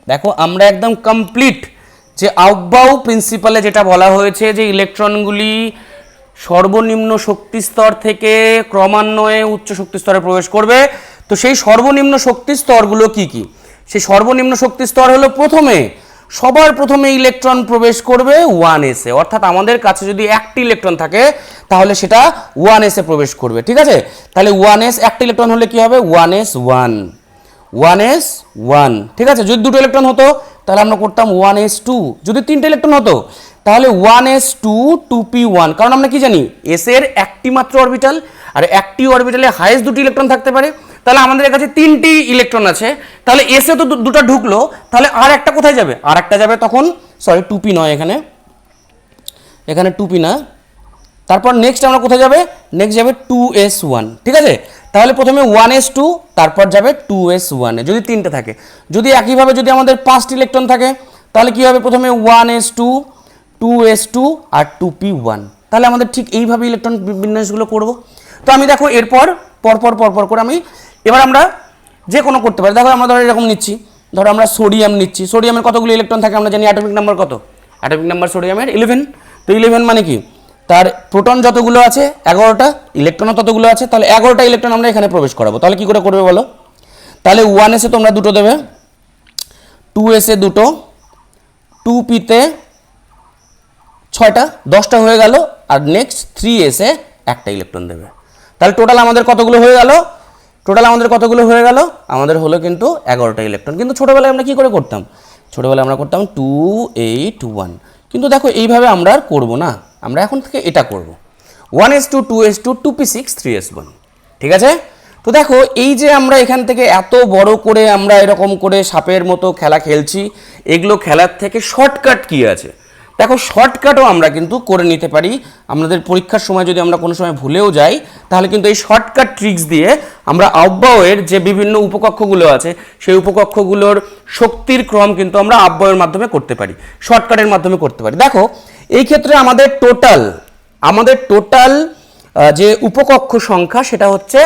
দেখো আমরা একদম কমপ্লিট যে আউটবাউ প্রিন্সিপালে যেটা বলা হয়েছে যে ইলেকট্রনগুলি সর্বনিম্ন শক্তি স্তর থেকে ক্রমান্বয়ে উচ্চ শক্তি স্তরে প্রবেশ করবে। তো সেই সর্বনিম্ন শক্তি স্তরগুলো কি কি? সেই সর্বনিম্ন শক্তি স্তর হলো প্রথমে সবার প্রথমে ইলেকট্রন প্রবেশ করবে 1s এ, অর্থাৎ আমাদের কাছে যদি একটি ইলেকট্রন থাকে তাহলে সেটা 1s এ প্রবেশ করবে। ঠিক আছে, তাহলে 1s একটা ইলেকট্রন হলে কি হবে 1s 1, 1s 1। ঠিক আছে, যদি দুটো ইলেকট্রন হতো তাহলে আমরা করতাম 1s 2, যদি তিনটে ইলেকট্রন হতো তাহলে 1s 2, 2p 1। কারণ আমরা কি জানি s এর একটি মাত্র অরবিটাল, আর একটি অরবিটালে হাইয়েস্ট দুটি ইলেকট্রন থাকতে পারে। তাহলে আমাদের কাছে তিনটি ইলেকট্রন আছে, তাহলে এসে তো দুটো ঢুকলো, তাহলে আর একটা কোথায় যাবে? আর একটা যাবে তখন, সরি 2p নয়, এখানে এখানে 2p না, তারপর নেক্সট আমরা কোথায় যাবে? নেক্সট যাবে 2s 1। ঠিক আছে, তাহলে প্রথমে 1s 2, তারপর যাবে 2s 1 যদি তিনটে থাকে। যদি একইভাবে যদি আমাদের 5টি ইলেকট্রন থাকে তাহলে কি হবে? প্রথমে 1s 2, 2s 2 আর 2p 1। তাহলে আমাদের ঠিক এইভাবে ইলেকট্রন বিন্যাসগুলো করব। তো আমি দেখো এরপর পরপর পরপর করে আমি এবার আমরা যে কোনো করতে পারি। দেখো আমরা ধরো এরকম নিচ্ছি, ধরো আমরা সোডিয়াম নিচ্ছি। সোডিয়ামের কতগুলো ইলেকট্রন থাকে আমরা জানি, অ্যাটমিক নাম্বার কত? অ্যাটমিক নাম্বার সোডিয়ামের 11। তো 11 মানে কি? তার প্রোটন যতগুলো আছে 11টা, ইলেকট্রনও ততগুলো আছে, তাহলে 11টা ইলেকট্রন আমরা এখানে প্রবেশ করাবো। তাহলে কি করে করবে বলো? তাহলে 1s এ তোমরা দুটো দেবে, 2s এ দুটো, 2p তে 6টা, 10টা হয়ে গেল, আর নেক্সট 3s এ একটা ইলেকট্রন দেবে। তাহলে টোটাল আমাদের কতগুলো হয়ে গেল? টোটাল আমাদের কতগুলো হয়ে গেল? আমাদের হলো কিন্তু 11টা ইলেকট্রন। কিন্তু ছোটোবেলায় আমরা কি করে করতাম? ছোটোবেলায় আমরা করতাম 2 8 1। কিন্তু দেখো এইভাবে আমরা আর করবো না, আমরা এখন থেকে এটা করব 1s 2, 2s 2, 2p 6, 3s 1। ঠিক আছে, তো দেখো এই যে আমরা এখান থেকে এত বড় করে আমরা এরকম করে সাপের মতো খেলা খেলছি, এগুলো খেলার থেকে শর্টকাট কি আছে? দেখো শর্টকাটও আমরা কিন্তু করে নিতে পারি। আমাদের পরীক্ষার সময় যদি আমরা কোনো সময় ভুলেও যাই তাহলে কিন্তু এই শর্টকাট ট্রিক্স দিয়ে আমরা আব্বাওয়ের যে বিভিন্ন উপকক্ষগুলো আছে সেই উপকক্ষগুলোর শক্তির ক্রম কিন্তু আমরা আব্বাওয়ের মাধ্যমে করতে পারি, শর্টকাটের মাধ্যমে করতে পারি। দেখো এই ক্ষেত্রে আমাদের টোটাল যে উপকক্ষ সংখ্যা সেটা হচ্ছে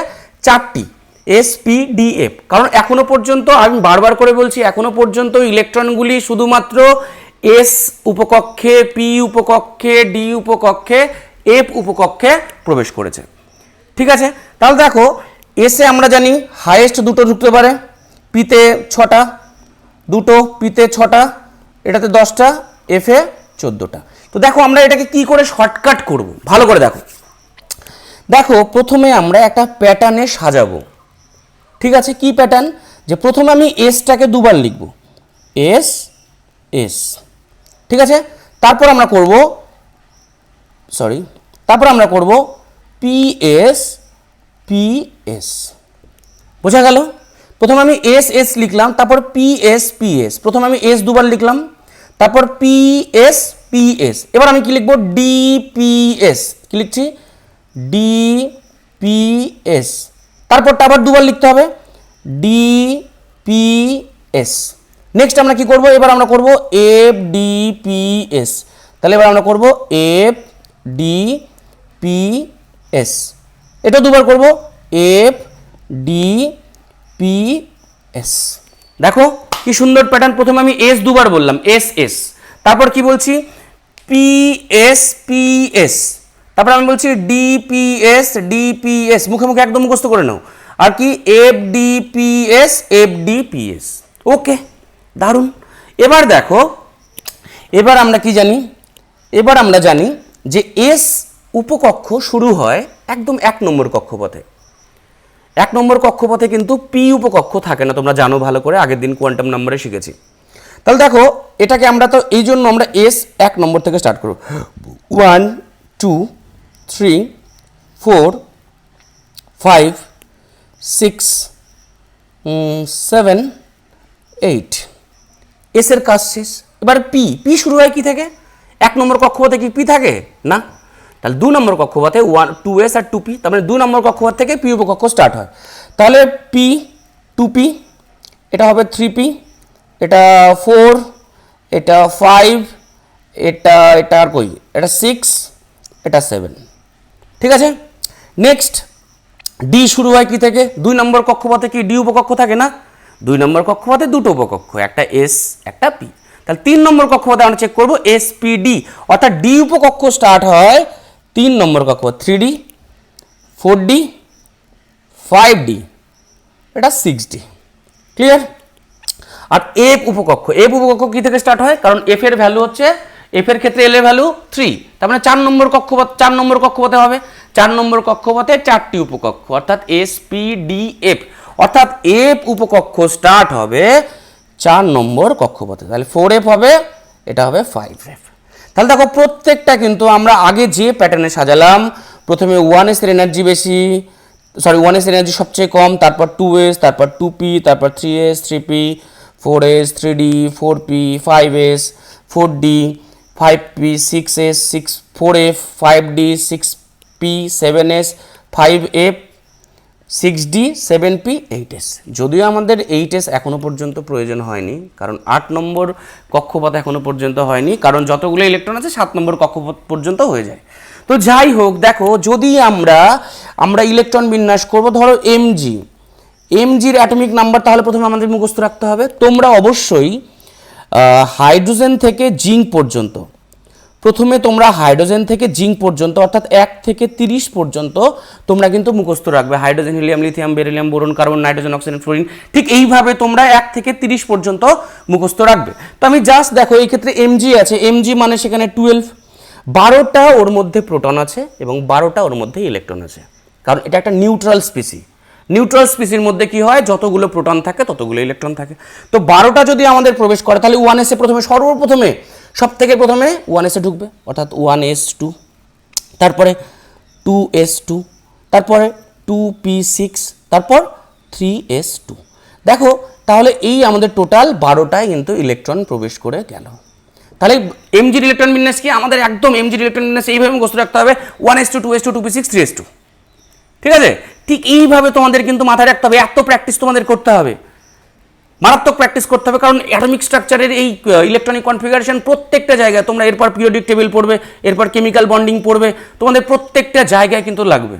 4টি, SPDF। কারণ এখনো পর্যন্ত আমি বারবার করে বলছি, এখনো পর্যন্ত ইলেকট্রনগুলি শুধুমাত্র S উপকক্ষে, P উপকক্ষে, D উপকক্ষে, F উপকক্ষে প্রবেশ করেছে। ঠিক আছে, তাহলে দেখো এসে আমরা জানি হাইয়েস্ট দুটো ঢুকতে পারে, পিতে 6টা, দুটো, পিতে 6টা, এটাতে 10টা, এফে 14টা। তো দেখো আমরা এটাকে কি করে শর্টকাট করব, ভালো করে দেখো। দেখো প্রথমে আমরা একটা প্যাটার্নে সাজাবো, ঠিক আছে? কি প্যাটার্ন? যে প্রথমে আমি এসটাকে দুবার লিখব, এস এস, ঠিক আছে? তারপর আমরা করব পি এস পি এস, বোঝা গেল? প্রথমে আমি এস এস লিখলাম, তারপর পি এস পি এস, প্রথমে আমি এস দুবার লিখলাম, তারপর পি এস পি এস। এবার আমি কি লিখবো? ডি পি এস, কি লিখছি? ডি পি এস, তারপরটা আবার দুবার লিখতে হবে, ডি পি এস। নেক্সট আমরা কি করব? এবার আমরা করব এফ ডি পি এস, তাহলে এবার আমরা করব এফ ডি পি এস, এটা দুবার করব, এফ ডি পি এস। দেখো কি সুন্দর প্যাটার্ন। প্রথমে আমি এস দুবার বললাম, এস এস, তারপর কি বলছি? পি এস পি এস, তারপর আমি বলছি d p s d p s, মুখে মুখে একদম মুখস্থ করে নাও। আর কি? F d p s f d p s. Okay, দারুণ। এবার দেখো, এবার আমরা কি জানি? এবার আমরা জানি যে এস উপকক্ষ শুরু হয় একদম 1 নম্বর কক্ষপথে। 1 নম্বর কক্ষপথে কিন্তু পি উপকক্ষ থাকে না, তোমরা জানো ভালো করে, আগের দিন কোয়ান্টাম নাম্বারে শিখেছি। তাহলে দেখো এটাকে আমরা তো এই জন্য আমরা এস 1 নম্বর থেকে স্টার্ট করব। 1 2 3 4 5 6 7 8, এসের কাজ শেষ। এবার পি, পি শুরু হয় কি থেকে? 1 নম্বর কক্ষপথে কি পি থাকে না? তাহলে 2 নম্বর কক্ষপথে 1 2s আর 2p, তার মানে 2 নম্বর কক্ষপথ থেকে পি উপকক্ষ স্টার্ট হয়। তাহলে পি 2p, এটা হবে 3p, এটা 4, এটা 5, এটা আর কই, এটা 6, এটা 7, ঠিক আছে? নেক্সট ডি শুরু হয় কি থেকে? 2 নম্বর কক্ষপথে কি ডি উপকক্ষ থাকে না? 2 নম্বর কক্ষপথে দুটো উপকক্ষ, একটা এস একটা পি। তাহলে 3 নম্বর কক্ষপথে আমরা চেক করব এস পি ডি, অর্থাৎ ডি উপকক্ষ স্টার্ট হয় 3 নম্বর কক্ষপথ, 3D 4D 5D, এটা 6D, ক্লিয়ার? আর এফ উপকক্ষ, এফ উপকক্ষ কি থেকে স্টার্ট হয়? কারণ এফ এর ভ্যালু হচ্ছে, এফ এর ক্ষেত্রে এল এর ভ্যালু 3, তার মানে 4 নম্বর কক্ষপথ, 4 নম্বর কক্ষপথে হবে। 4 নম্বর কক্ষপথে 4টি উপকক্ষ, অর্থাৎ এস পি ডি এফ, অর্থাৎ এফ উপকক্ষ স্টার্ট হবে 4 নম্বর কক্ষপথে। তাহলে 4f হবে, এটা হবে 5f। তাহলে দেখো প্রত্যেকটা কিন্তু আমরা আগে যে প্যাটার্নে সাজালাম, প্রথমে 1s এর এনার্জি বেশি, 1s এর এনার্জি সবচেয়ে কম, তারপর 2s, তারপর 2p, তারপর 3s 3p, 4s 3d, 4p 5s 4d, 5p 6s 4f 5d, 6p 7s 5f, 6d 7p 8s। যদিও আমাদের 8s এখনো পর্যন্ত প্রয়োজন হয়নি, কারণ 8 নম্বর কক্ষপথ এখনো পর্যন্ত হয়নি, কারণ যতগুলো ইলেকট্রন আছে 7 নম্বর কক্ষপথ পর্যন্ত হয়ে যায়। তো যাই হোক, দেখো যদি আমরা ইলেকট্রন বিন্যাস করব, ধরো এমজির অ্যাটমিক নাম্বার, তাহলে প্রথমে আমাদের মুখস্থ রাখতে হবে। তোমরা অবশ্যই হাইড্রোজেন থেকে জিঙ্ক পর্যন্ত, প্রথমে তোমরা হাইড্রোজেন থেকে জিঙ্ক পর্যন্ত, অর্থাৎ 1 থেকে 30 পর্যন্ত তোমরা কিন্তু মুখস্থ রাখবে। Hydrogen, helium, lithium, beryllium, boron, carbon, nitrogen, oxygen, fluorine, ঠিক এইভাবে তোমরা 1 থেকে 30 পর্যন্ত মুখস্থ রাখবে। তো আমি জাস্ট দেখো এই ক্ষেত্রে এমজি আছে, এমজি মানে সেখানে 12, 12টা ওর মধ্যে প্রোটন আছে এবং 12টা ওর মধ্যে ইলেকট্রন আছে, কারণ এটা একটা নিউট্রাল স্পিসি। নিউট্রাল স্পিসির মধ্যে কি হয়? যতগুলো প্রোটন থাকে ততগুলো ইলেকট্রন থাকে। তো 12টা যদি আমাদের প্রবেশ করে, তাহলে 1s এ প্রথমে, সর্বপ্রথমে সব থেকে প্রথমে 1s এ ঢুকবে, অর্থাৎ 1s2, তারপরে 2s2, তারপরে 2p6, তারপর 3s2। দেখো তাহলে এই আমাদের টোটাল 12টায় কিন্তু ইলেকট্রন প্রবেশ করে গেল। তাহলে এমজির ইলেকট্রন বিন্যাস কি? আমাদের একদম এমজির ইলেকট্রন বিন্যাস এইভাবে মুখস্থ রাখতে হবে, 1s2 2s2 2p6 3s2, ঠিক আছে? ঠিক এইভাবে তোমাদের কিন্তু মাথায় রাখতে হবে, এত প্র্যাকটিস তোমাদের করতে হবে, মারাত্মক প্র্যাকটিস করতে হবে, কারণ অ্যাটমিক স্ট্রাকচারের এই ইলেকট্রনিক কনফিগারেশন প্রত্যেকটা জায়গায়, তোমরা এরপর পিরিয়ডিক টেবিল পড়বে, এরপর কেমিক্যাল বন্ডিং পড়বে, তোমাদের প্রত্যেকটা জায়গায় কিন্তু লাগবে।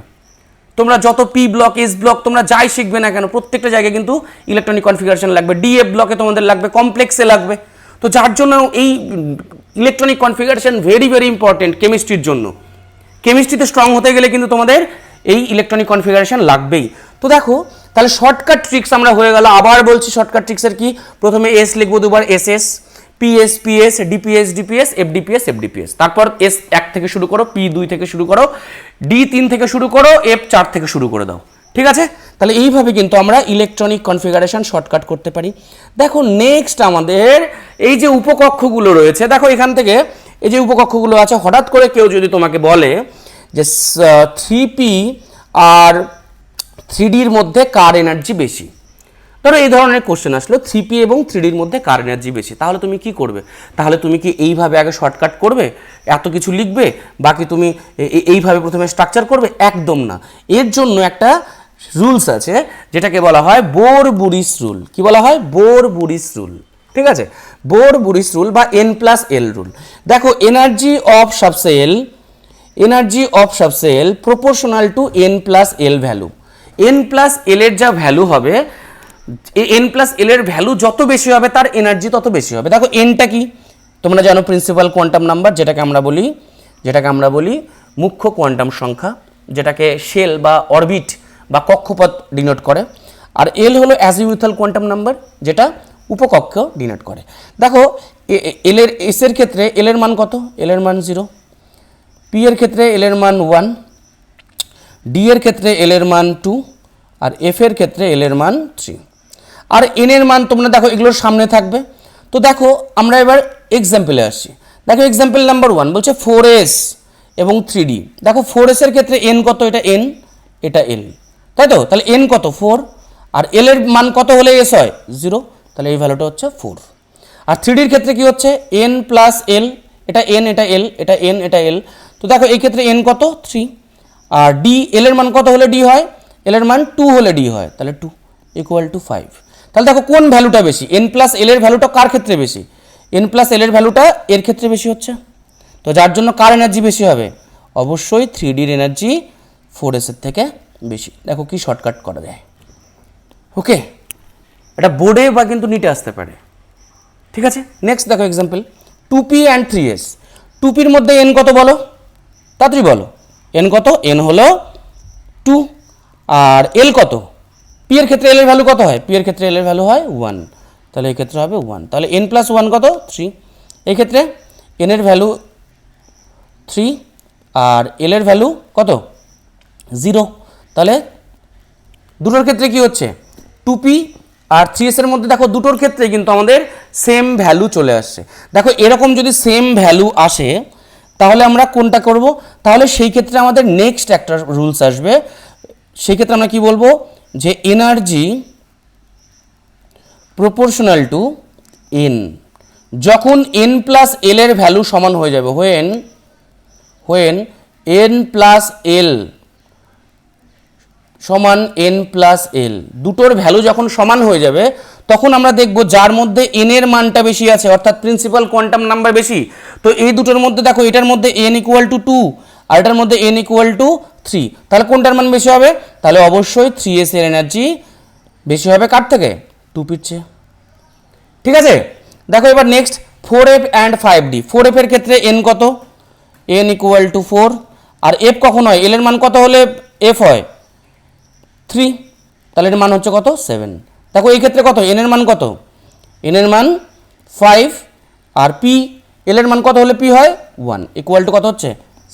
তোমরা যত পি ব্লক, এস ব্লক, তোমরা যাই শিখবে না কেন, প্রত্যেকটা জায়গায় কিন্তু ইলেকট্রনিক কনফিগারেশন লাগবে। ডিএফ ব্লকে তোমাদের লাগবে, কমপ্লেক্সে লাগবে। তো যার জন্য এই electronic configuration very very important কেমিস্ট্রির জন্য। কেমিস্ট্রিতে স্ট্রং হতে গেলে কিন্তু তোমাদের এই ইলেকট্রনিক কনফিগারেশন লাগবেই। তো দেখো তাহলে শর্টকাট ট্রিক্স আমরা হয়ে গেল। আবার বলছি শর্টকাট ট্রিক্সের কি, প্রথমে এস লিখবো দুবার, S S, PS PS, DPS DPS, FDPS FDPS, তারপর এস 1 থেকে শুরু করো, পি 2 থেকে শুরু করো, ডি 3 থেকে শুরু করো, এফ 4 থেকে শুরু করে দাও। ঠিক আছে, তাহলে এইভাবে কিন্তু আমরা ইলেকট্রনিক কনফিগারেশন শর্টকাট করতে পারি। দেখো নেক্সট আমাদের এই যে উপকক্ষগুলো রয়েছে, দেখো এখান থেকে এই যে উপকক্ষগুলো আছে, হঠাৎ করে কেউ যদি তোমাকে বলে যে 3p আর 3ডির মধ্যে কার এনার্জি বেশি, ধরো এই ধরনের কোশ্চেন আসলো 3p এবং 3ডির মধ্যে কার এনার্জি বেশি, তাহলে তুমি কি করবে? তাহলে তুমি কি এইভাবে আগে শর্টকাট করবে, এত কিছু লিখবে, বাকি তুমি এইভাবে প্রথমে স্ট্রাকচার করবে? একদম না। এর জন্য একটা রুলস আছে যেটাকে বলা হয় বোর-বুরিস রুল। কি বলা হয়? বোর-বুরিস রুল। ঠিক আছে, বোর-বুরিস রুল বা n+l রুল। দেখো energy of subshell proportional to n+l value. n+l এর যা ভ্যালু হবে, n+l এর ভ্যালু যত বেশি হবে তার এনার্জি তত বেশি হবে। দেখো nটা কি তোমরা জানো, প্রিন্সিপাল কোয়ান্টাম নাম্বার, যেটাকে আমরা বলি মুখ্য কোয়ান্টাম সংখ্যা, যেটাকে শেল বা অরবিট বা কক্ষপথ ডিনোট করে। আর এল হলো অ্যাজিমুথাল কোয়ান্টাম নাম্বার, যেটা উপকক্ষ ডিনোট করে। দেখো এস এর ক্ষেত্রে এল এর মান কত? এল এর মান 0, পি এর ক্ষেত্রে এল এর মান 1, ডি এর ক্ষেত্রে এল এর মান 2, আর এফ এর ক্ষেত্রে এল এর মান 3। আর এন এর মান তোমরা দেখো এগুলোর সামনে থাকবে। তো দেখো আমরা এবার এক্সাম্পলে আসছি। দেখো এক্সাম্পল নাম্বার 1 বলছে 4s এবং 3d। দেখো 4s এর ক্ষেত্রে n কত? এটা n, এটা l, তাই তো? তাহলে n কত? 4, আর l এর মান কত হলে s হয়? 0, তাহলে এই ভ্যালুটা হচ্ছে 4। আর 3d এর ক্ষেত্রে কি হচ্ছে? n+l, এটা n, এটা l, এটা n, এটা l। তো দেখো এই ক্ষেত্রে n কত? 3, আর d, l এর মান কত হলে d হয়? l এর মান 2 হলে d হয়, তাহলে 2 = 5। তাহলে দেখো কোন ভ্যালুটা বেশি? n+l এর ভ্যালুটা কার ক্ষেত্রে বেশি? n+l এর ভ্যালুটা এর ক্ষেত্রে বেশি হচ্ছে। তো যার জন্য কার এনার্জি বেশি হবে? অবশ্যই 3ডির এনার্জি 4s এর থেকে বেশি। দেখো কি শর্টকাট করা যায়। ওকে, এটা বোর্ডে বা কিন্তু নিটে আসতে পারে। ঠিক আছে, নেক্সট দেখো এক্সাম্পল 2p অ্যান্ড 3s। 2pর মধ্যে n কত বলো, তাড়াতাড়ি বলো। n কত? n হলো 2, আর l কত? p এর ক্ষেত্রে l এর ভ্যালু কত হয়? p এর ক্ষেত্রে l এর ভ্যালু হয় 1, তাহলে এই ক্ষেত্রে হবে 1। তাহলে n+1 কত? 3। এই ক্ষেত্রে n এর ভ্যালু 3 আর l এর ভ্যালু কত? 0। তাহলে দুটোর ক্ষেত্রে কি হচ্ছে? 2p আর 3s এর মধ্যে দেখো দুটোর ক্ষেত্রে কিন্তু আমাদের সেম ভ্যালু চলে আসছে। দেখো এরকম যদি সেম ভ্যালু আসে তাহলে আমরা কোনটা করব? তাহলে সেই ক্ষেত্রে আমাদের নেক্সট একটা রুলস আসবে। সেই ক্ষেত্রে আমরা কি বলবো? যে এনার্জি প্রপোর্শনাল টু n, যখন n+l এর ভ্যালু সমান হয়ে যাবে, when n+l সমান n+l, দুটোর ভ্যালু যখন সমান হয়ে যাবে তখন আমরা দেখব যার মধ্যে n এর মানটা বেশি আছে, অর্থাৎ প্রিন্সিপাল কোয়ান্টাম নাম্বার বেশি। তো এই দুটোর মধ্যে দেখো এটার মধ্যে n = 2 আর এটার মধ্যে n = 3, তাহলে কোনটার মান বেশি হবে? তাহলে অবশ্যই 3s এর এনার্জি বেশি হবে কার থেকে? 2p এর চেয়ে। ঠিক আছে, দেখো এবার next 4f and 5d। 4f এর ক্ষেত্রে n কত? n = 4, আর f কখন হয়? l এর মান কত হলে f হয়? 3, তাহলে এর মান হচ্ছে কত? 7। দেখো এই ক্ষেত্রে কত? n এর মান কত? n এর মান 5, আর p, l এর মান কত হলে p হয়? 1, = কত হচ্ছে?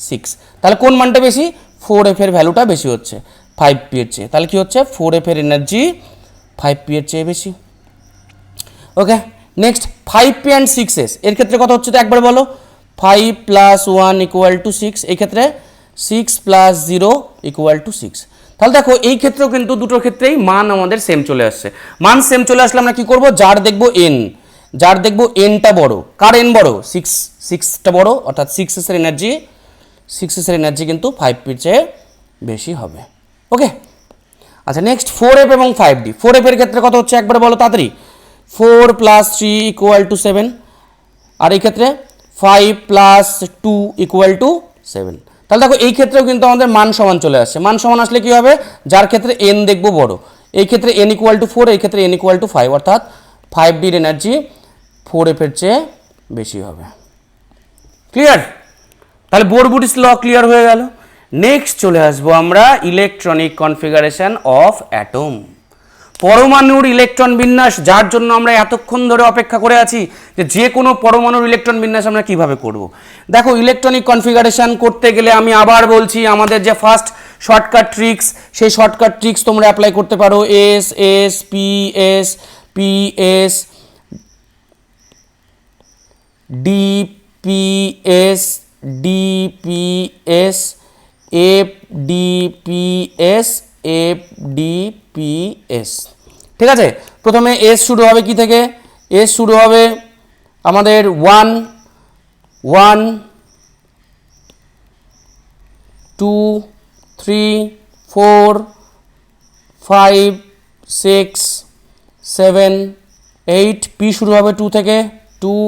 6। তাহলে কোন মানটা বেশি? 4f এর ভ্যালুটা বেশি হচ্ছে 5p এর চেয়ে। তাহলে কি হচ্ছে? 4f এর এনার্জি 5p এর চেয়ে বেশি। ওকে, নেক্সট 5p অ্যান্ড 6s এর ক্ষেত্রে কত হচ্ছে? তো একবার বলো। 5 + 1 = 6, এই ক্ষেত্রে 6 + 0 = 6। তাহলে দেখো এই ক্ষেত্রেও কিন্তু দুটোর ক্ষেত্রেই মান আমাদের সেম চলে আসছে। মান সেম চলে আসলে আমরা কি করব? যার দেখবো nটা বড়, কার n বড়? 6টা বড়, অর্থাৎ 6s এর এনার্জি কিন্তু 5p এর চেয়ে বেশি হবে। ওকে, আচ্ছা নেক্সট 4f এবং 5d। 4f এর ক্ষেত্রে কত হচ্ছে একবার বলো তাড়াতাড়ি। 4 + 3 = 7, আর এই ক্ষেত্রে 5 + 2 = 7। তাহলে দেখো এই ক্ষেত্রেও কিন্তু আমাদের মান সমান চলে আসছে। মান সমান আসলে কি হবে? যার ক্ষেত্রে n দেখবো বড়, এই ক্ষেত্রে n = 4, এই ক্ষেত্রে n = 5, অর্থাৎ 5d এর এনার্জি 4f এর চেয়ে বেশি হবে। ক্লিয়ার? তাহলে বোর-বুরিস ল ক্লিয়ার হয়ে গেল। নেক্সট চলে আসবো আমরা ইলেকট্রনিক কনফিগারেশন অফ অ্যাটম। পরমাণুর ইলেকট্রন বিন্যাস, যার জন্য আমরা এতক্ষণ ধরে অপেক্ষা করে আছি যে কোনো পরমাণুর ইলেকট্রন বিন্যাস আমরা কিভাবে করব। দেখো, ইলেকট্রনিক কনফিগারেশন করতে গেলে আমি আবার বলছি, আমাদের যে ফার্স্ট শর্টকাট ট্রিক্স, সেই শর্টকাট ট্রিক্স তোমরা অ্যাপ্লাই করতে পারো। S S P S P S DPS DPS FDPS FDPS. ঠিক আছে, প্রথমে এস শুরু হবে কি থেকে? এস শুরু হবে আমাদের 1 1 2 3 4 5 6 7 8। পি শুরু হবে 2 থেকে, 2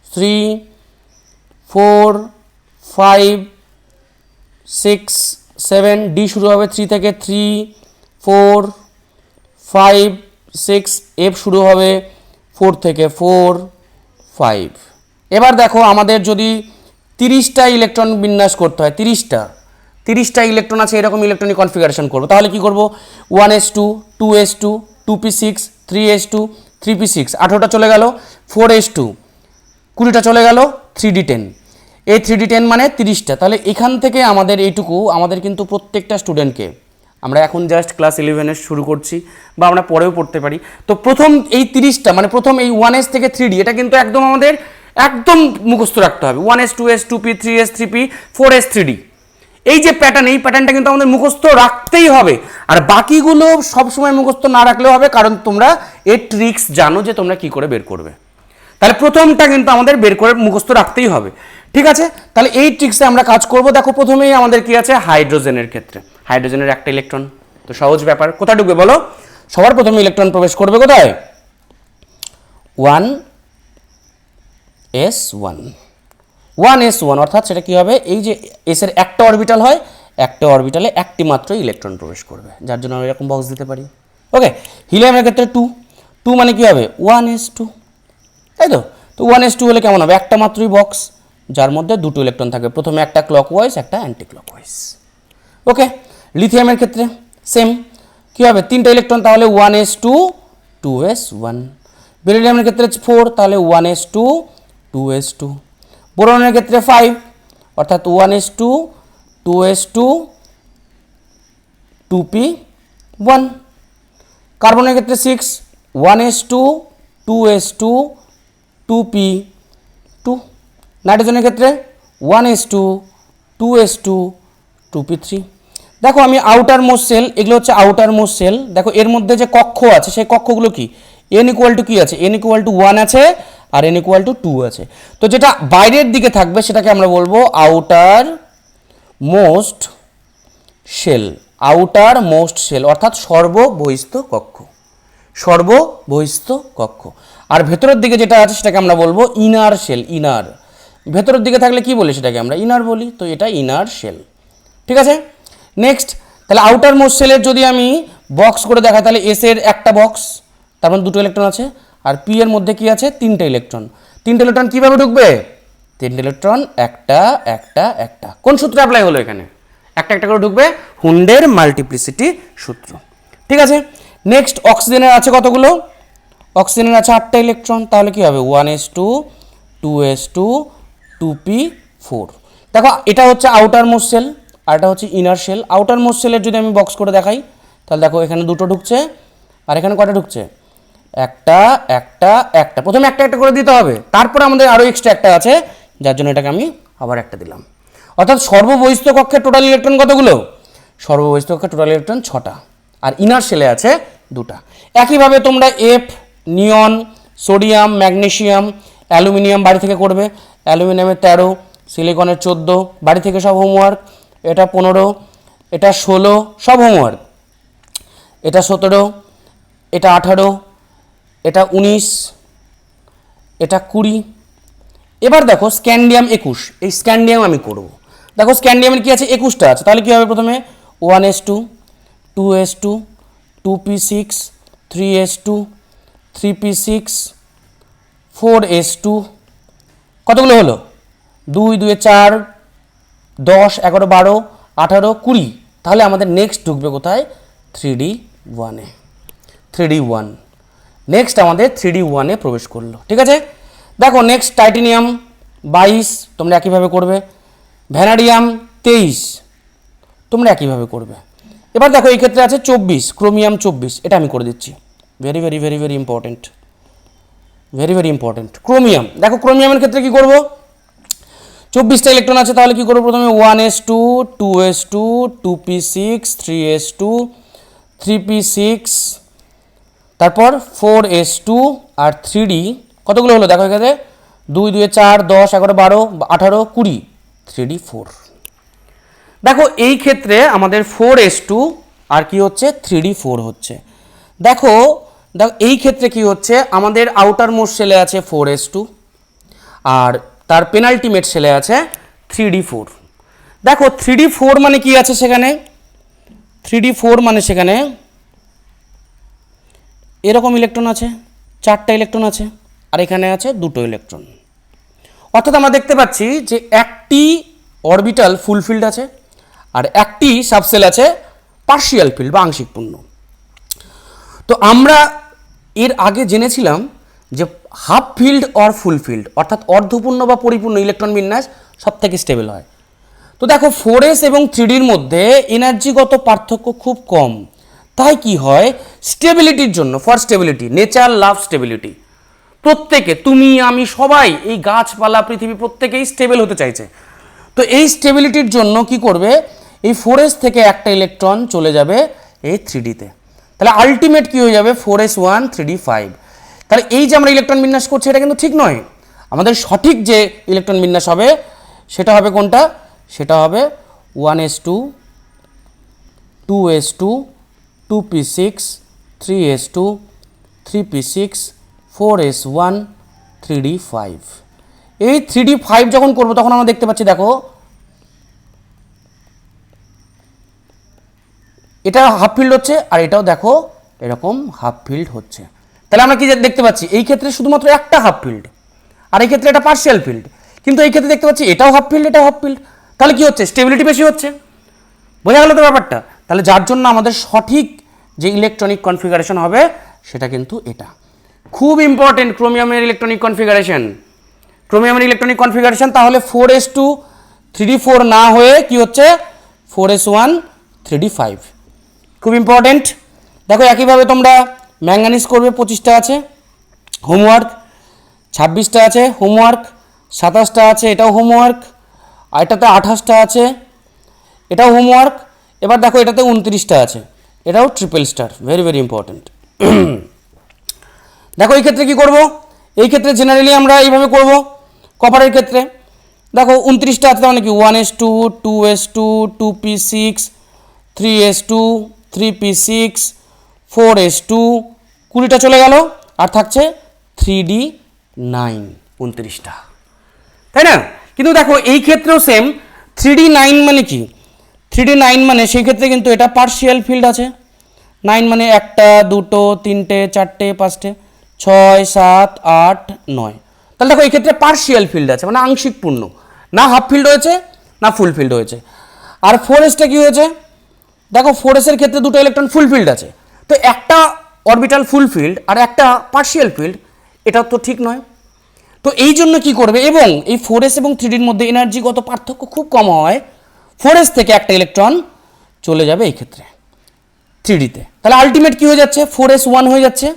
3 4 5 6 7। ডি শুরু হবে 3 থেকে, 3 4 5 6। এফ শুরু হবে 4 থেকে, 4 5। এবার দেখো, আমাদের যদি 30টা ইলেকট্রন বিন্যাস করতে হয়, 30টা ইলেকট্রন আছে, এরকম ইলেকট্রনিক কনফিগারেশন করবো, তাহলে কি করব? 1s2 2s2 2p6 3s2 3p6। 18টা চলে গেল। 4s2 20টা চলে গেল। 3d10। এই 3d10 মানে 30টা। তাহলে এখান থেকে আমাদের এইটুকু, আমাদের কিন্তু প্রত্যেকটা স্টুডেন্টকে, আমরা এখন জাস্ট ক্লাস 11 শুরু করছি বা আমরা পরেও পড়তে পারি, তো প্রথম এই 30টা মানে প্রথম এই 1s থেকে 3d, এটা কিন্তু একদম আমাদের একদম মুখস্থ রাখতে হবে। 1s 2s 2p 3s 3p 4s 3d, এই যে প্যাটার্ন, এই প্যাটার্নটা কিন্তু আমাদের মুখস্থ রাখতেই হবে। আর বাকিগুলো সবসময় মুখস্থ না রাখলেও হবে, কারণ তোমরা এর ট্রিক্স জানো যে তোমরা কি করে বের করবে। তাহলে প্রথমটা কিন্তু আমাদের বের করে মুখস্থ রাখতেই হবে। ঠিক আছে, তাহলে এই ট্রিক্সে আমরা কাজ করব। দেখো, প্রথমেই আমাদের কি আছে? হাইড্রোজেনের ক্ষেত্রে হাইড্রোজেনের একটা ইলেকট্রন, তো সহজ ব্যাপার। কোথায় ঢুকবে বলো? সবার প্রথমে ইলেকট্রন প্রবেশ করবে কোথায়? 1s1 1s1, অর্থাৎ সেটা কি হবে? এই যে এস এর একটা অরবিটাল হয়, একটা অরবিটালে একটি মাত্র ইলেকট্রন প্রবেশ করবে, যার জন্য আমরা এরকম বক্স দিতে পারি। ওকে, হিলিয়ামের ক্ষেত্রে 2 মানে কি হবে? 1s2, তাই তো? তো 1s2 হলে কেমন হবে? একটা মাত্রই বক্স, যার মধ্যে দুটো ইলেকট্রন থাকবে, প্রথমে একটা ক্লকওয়াইজ, একটা অ্যান্টি ক্লকওয়াইজ। ওকে, লিথিয়ামের ক্ষেত্রে সেম, কি হবে? 3টা ইলেকট্রন, তাহলে 1s2 2s1। বেরিলিয়ামের ক্ষেত্রে 4, তাহলে 1s2 2s2। বোরনের ক্ষেত্রে 5, অর্থাৎ 1s2 2s2 2p1। কার্বনের ক্ষেত্রে 6, 1s2 2s2 2p2। নাইট্রোজেনের ক্ষেত্রে 1s2 2s2 2p3। দেখো, আমি আউটার মোস্ট সেল, এগুলো হচ্ছে আউটার মোস্ট সেল। দেখো, এর মধ্যে যে কক্ষ আছে, সেই কক্ষগুলো কি? n ইকুয়াল টু কি আছে? n ইকুয়াল টু 1 আছে, আর n ইকুয়াল টু 2 আছে। তো যেটা বাইরের দিকে থাকবে সেটাকে আমরা বলবো outermost shell. Outermost shell অর্থাৎ সর্ববহিস্থ কক্ষ, সর্ববহিস্থ কক্ষ। আর ভেতরের দিকে যেটা আছে সেটাকে আমরা বলবো ইনার শেল। ইনার, ভেতরের দিকে থাকলে কি বলি? সেটাকে আমরা ইনার বলি। তো এটা ইনার শেল। ঠিক আছে, নেক্সট। তাহলে আউটার মোস্ট শেলের যদি আমি বক্স করে দেখাই, তাহলে এস এর একটা বক্স, তার মানে দুটো ইলেকট্রন আছে, আর পি এর মধ্যে কি আছে? 3টে ইলেকট্রন। 3টে ইলেকট্রন কিভাবে ঢুকবে? 3টে ইলেকট্রন একটা একটা একটা। কোন সূত্র অ্যাপ্লাই হলো এখানে? একটা একটা করে ঢুকবে, হুন্ডের মাল্টিপ্লিসিটি সূত্র। ঠিক আছে, নেক্সট। অক্সিজেনের আছে কতগুলো? অক্সিজেনের আছে 8টা ইলেকট্রন, তাহলে কি হবে? 1s2 2s2 2p4। দেখো, এটা হচ্ছে আউটার মোস্ট সেল, আর এটা হচ্ছে ইনার শেল। আউটার মোস্ট সেলের যদি আমি বক্স করে দেখাই, তাহলে দেখো এখানে দুটো ঢুকছে, আর এখানে কটা ঢুকছে? একটা একটা একটা। প্রথমে একটা একটা করে দিতে হবে, তারপরে আমাদের আরও এক্সট্রা একটা আছে, যার জন্য এটাকে আমি আবার একটা দিলাম। অর্থাৎ সর্ববহিস্থ কক্ষের টোটাল ইলেকট্রন কতগুলো? সর্ববহিস্থ কক্ষের টোটাল ইলেকট্রন 6টা, আর ইনার শেলে আছে 2টা। একইভাবে তোমরা এফ, নিয়ন, সোডিয়াম, ম্যাগনেসিয়াম, অ্যালুমিনিয়াম বাড়ি থেকে করবে। অ্যালুমিনিয়ামের 13, সিলিকনের 14, বাড়ি থেকে সব হোমওয়ার্ক। এটা 15, এটা 16, সব হোমওয়ার্ক। এটা 17, এটা 18, এটা 19, এটা 20। এবার দেখো স্ক্যান্ডিয়াম 21, এই স্ক্যান্ডিয়াম আমি করব। দেখো স্ক্যান্ডিয়ামের কি আছে? 21টা আছে, তাহলে কি হবে? প্রথমে 1s2 2s2 2p6 3s2 3p6 4s2। কতগুলো হলো? 2 2 4 10 11 12 18 20, তাহলে আমাদের নেক্সট ঢুকবে কোথায় 3D1-এ। 3D1 নেক্সট আমাদের 3D1-এ প্রবেশ করলো। ঠিক আছে, দেখো নেক্সট টাইটেনিয়াম 22 তোমরা একইভাবে করবে, ভ্যানাডিয়াম 23 তোমরা একইভাবে করবে। এবার দেখো এই ক্ষেত্রে আছে 24, ক্রোমিয়াম 24, এটা আমি করে দিচ্ছি। Very very very very important, very very important. Chromium, দেখো ক্রোমিয়ামের ক্ষেত্রে কি করব, 24টা ইলেকট্রন আছে, তাহলে কি করব, প্রথমে 1s2 2s2 2p6 3s2 3p6, তারপর 4s2 আর 3d কতগুলো হলো দেখো এখানে 2 2 4 10 11 12 18 20 3d4। দেখো এই ক্ষেত্রে আমাদের 4s2 আর কি হচ্ছে 3d4 হচ্ছে। দেখো দেখো এই ক্ষেত্রে কি হচ্ছে, আমাদের আউটার মোস্ট সেলে আছে 4s2 আর তার পেনাল্টিমেট সেলে আছে 3d4। দেখো 3d4 মানে কি আছে সেখানে, 3d4 মানে সেখানে এরকম ইলেকট্রন আছে, 4টা ইলেকট্রন আছে, আর এখানে আছে 2টো ইলেকট্রন। অর্থাৎ আমরা দেখতে পাচ্ছি যে একটি অরবিটাল ফুলফিল্ড আছে আর একটি সাবসেল আছে পার্শিয়াল ফিল্ড বা আংশিক পূর্ণ। তো আমরা এর আগে জেনেছিলাম যে half field or full field অর্থাৎ অর্ধপূর্ণ বা পরিপূর্ণ ইলেকট্রন বিন্যাস সব থেকে স্টেবল হয়। তো দেখো 4s এবং 3dর মধ্যে এনার্জিগত পার্থক্য খুব কম, তাই কি হয় স্টেবিলিটির জন্য, for stability nature love stability, প্রত্যেকে তুমি আমি সবাই এই গাছপালা পৃথিবী প্রত্যেকেই স্টেবল হতে চাইছে। তো এই স্টেবিলিটির জন্য কি করবে, এই 4s থেকে একটা ইলেকট্রন চলে যাবে এই 3dতে, তাহলে আলটিমেট কি হয়ে যাবে 4s1 3d5। তাহলে এই যে আমরা ইলেকট্রন বিন্যাস করছি এটা কিন্তু ঠিক নয়, আমাদের সঠিক যে ইলেকট্রন বিন্যাস হবে সেটা হবে কোনটা, সেটা হবে 1s2 2s2 2p6 3s2 3p6 4s1 3d5। এই 3d5 যখন করব তখন আমরা দেখতে পাচ্ছি দেখো এটা হাফ ফিল্ড হচ্ছে আর এটাও দেখো এরকম হাফ ফিল্ড হচ্ছে। তাহলে আমরা কি দেখতে পাচ্ছি, এই ক্ষেত্রে শুধুমাত্র একটা হাফ ফিল্ড আর এই ক্ষেত্রে এটা পার্শিয়াল ফিল্ড, কিন্তু এই ক্ষেত্রে দেখতে পাচ্ছি এটাও হাফ ফিল্ড এটাও হাফ ফিল্ড, তাহলে কি হচ্ছে স্টেবিলিটি বেশি হচ্ছে। বোঝা গেল তো ব্যাপারটা। তাহলে যার জন্য আমাদের সঠিক যে ইলেকট্রনিক কনফিগারেশন হবে সেটা কিন্তু এটা। খুব ইম্পর্টেন্ট ক্রোমিয়ামের ইলেকট্রনিক কনফিগারেশন, ক্রোমিয়ামের ইলেকট্রনিক কনফিগারেশন তাহলে 4s2 3d4 না হয়ে কি হচ্ছে 4s1 3d5, খুব ইম্পর্টেন্ট। দেখো একইভাবে তোমরা ম্যাঙ্গানিজ করবে, 25টা আছে হোমওয়ার্ক, 26টা আছে হোমওয়ার্ক, 27টা আছে এটাও হোমওয়ার্ক, আর এটাতে 28টা আছে এটাও হোমওয়ার্ক। এবার দেখো এটাতে 29টা আছে, এটাও triple star, very very important. দেখো এই ক্ষেত্রে কি করব, এই ক্ষেত্রে জেনারেলি আমরা এইভাবে করব। কপারের ক্ষেত্রে দেখো 29টা আছে, মানে কি 1s2 2s2 2p6 3s2 3p6 4s2 20টা চলে গেল আর থাকছে 3d9 29টা, তাই না। কিন্তু দেখো এই ক্ষেত্রেও সেম 3d9 মানে কি, 3d9 মানে সেই ক্ষেত্রে কিন্তু এটা পার্শিয়াল ফিল্ড আছে, 9 মানে 1টা 2টো 3টে 4টে 5টে 6 7 8 9, তাহলে দেখো এই ক্ষেত্রে পার্শিয়াল ফিল্ড আছে মানে আংশিক পূর্ণ, না হাফ ফিল্ড হয়েছে না ফুল ফিল্ড হয়েছে। আর 4sটা কি হয়েছে, দেখো 4s এর ক্ষেত্রে 2টো ইলেকট্রন ফুল ফিল্ড আছে, তো একটা অরবিটাল ফুল ফিল্ড আর একটা পার্শিয়াল ফিল্ড, এটা তো ঠিক নয়। তো এই জন্য কি করবে, এবং এই 4s এবং 3dর মধ্যে এনার্জিগত পার্থক্য খুব কম হয়, 4s থেকে একটা ইলেকট্রন চলে যাবে এই ক্ষেত্রে 3dতে, তাহলে আলটিমেট কি হয়ে যাচ্ছে 4s1 হয়ে যাচ্ছে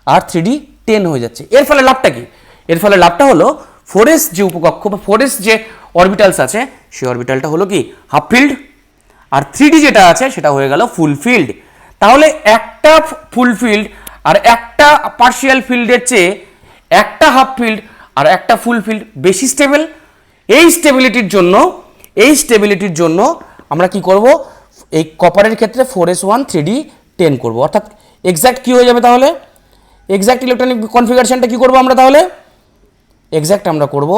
আর 3d 10 হয়ে যাচ্ছে। এর ফলে লাভটা কি, এর ফলে লাভটা হলো 4s যে উপকক্ষ বা 4s যে অরবিটালস আছে সেই অরবিটালটা হলো কি হাফ ফিল্ড, আর 3d যেটা আছে সেটা হয়ে গেল ফুল ফিল্ড। তাহলে একটা ফুল ফিল্ড আর একটা পার্শিয়াল ফিল্ডের চেয়ে একটা হাফ ফিল্ড আর একটা ফুল ফিল্ড বেশি স্টেবল। এই স্টেবিলিটির জন্য আমরা কি করব, এই কপারের ক্ষেত্রে 4s1 3d 10 করব, অর্থাৎ এক্স্যাক্ট কি হয়ে যাবে, তাহলে এক্স্যাক্ট ইলেকট্রনিক কনফিগারেশনটা কি করব আমরা, তাহলে এক্স্যাক্ট আমরা করব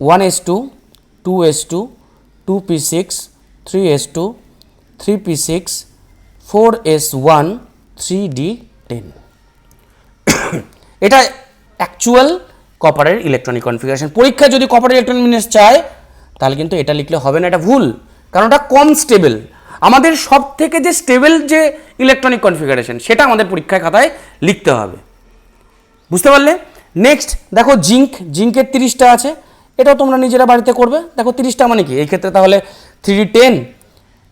1s2 2s2 2p6 3s2 3p6 4s1 3d10। এটা অ্যাকচুয়াল কপারের ইলেকট্রনিক কনফিগারেশন। পরীক্ষায় যদি কপারের ইলেকট্রনিক বিন্যাস চায় তাহলে কিন্তু এটা লিখলে হবে না, এটা ভুল, কারণ এটা কম স্টেবল। আমাদের সব থেকে যে স্টেবল যে ইলেকট্রনিক কনফিগারেশন সেটা আমাদের পরীক্ষায় খাতায় লিখতে হবে, বুঝতে পারলে? নেক্সট দেখো জিঙ্কের 30টা আছে, এটাও তোমরা নিজেরা বাড়িতে করবে। দেখো 30টা মানে কি এই ক্ষেত্রে তাহলে 3d10,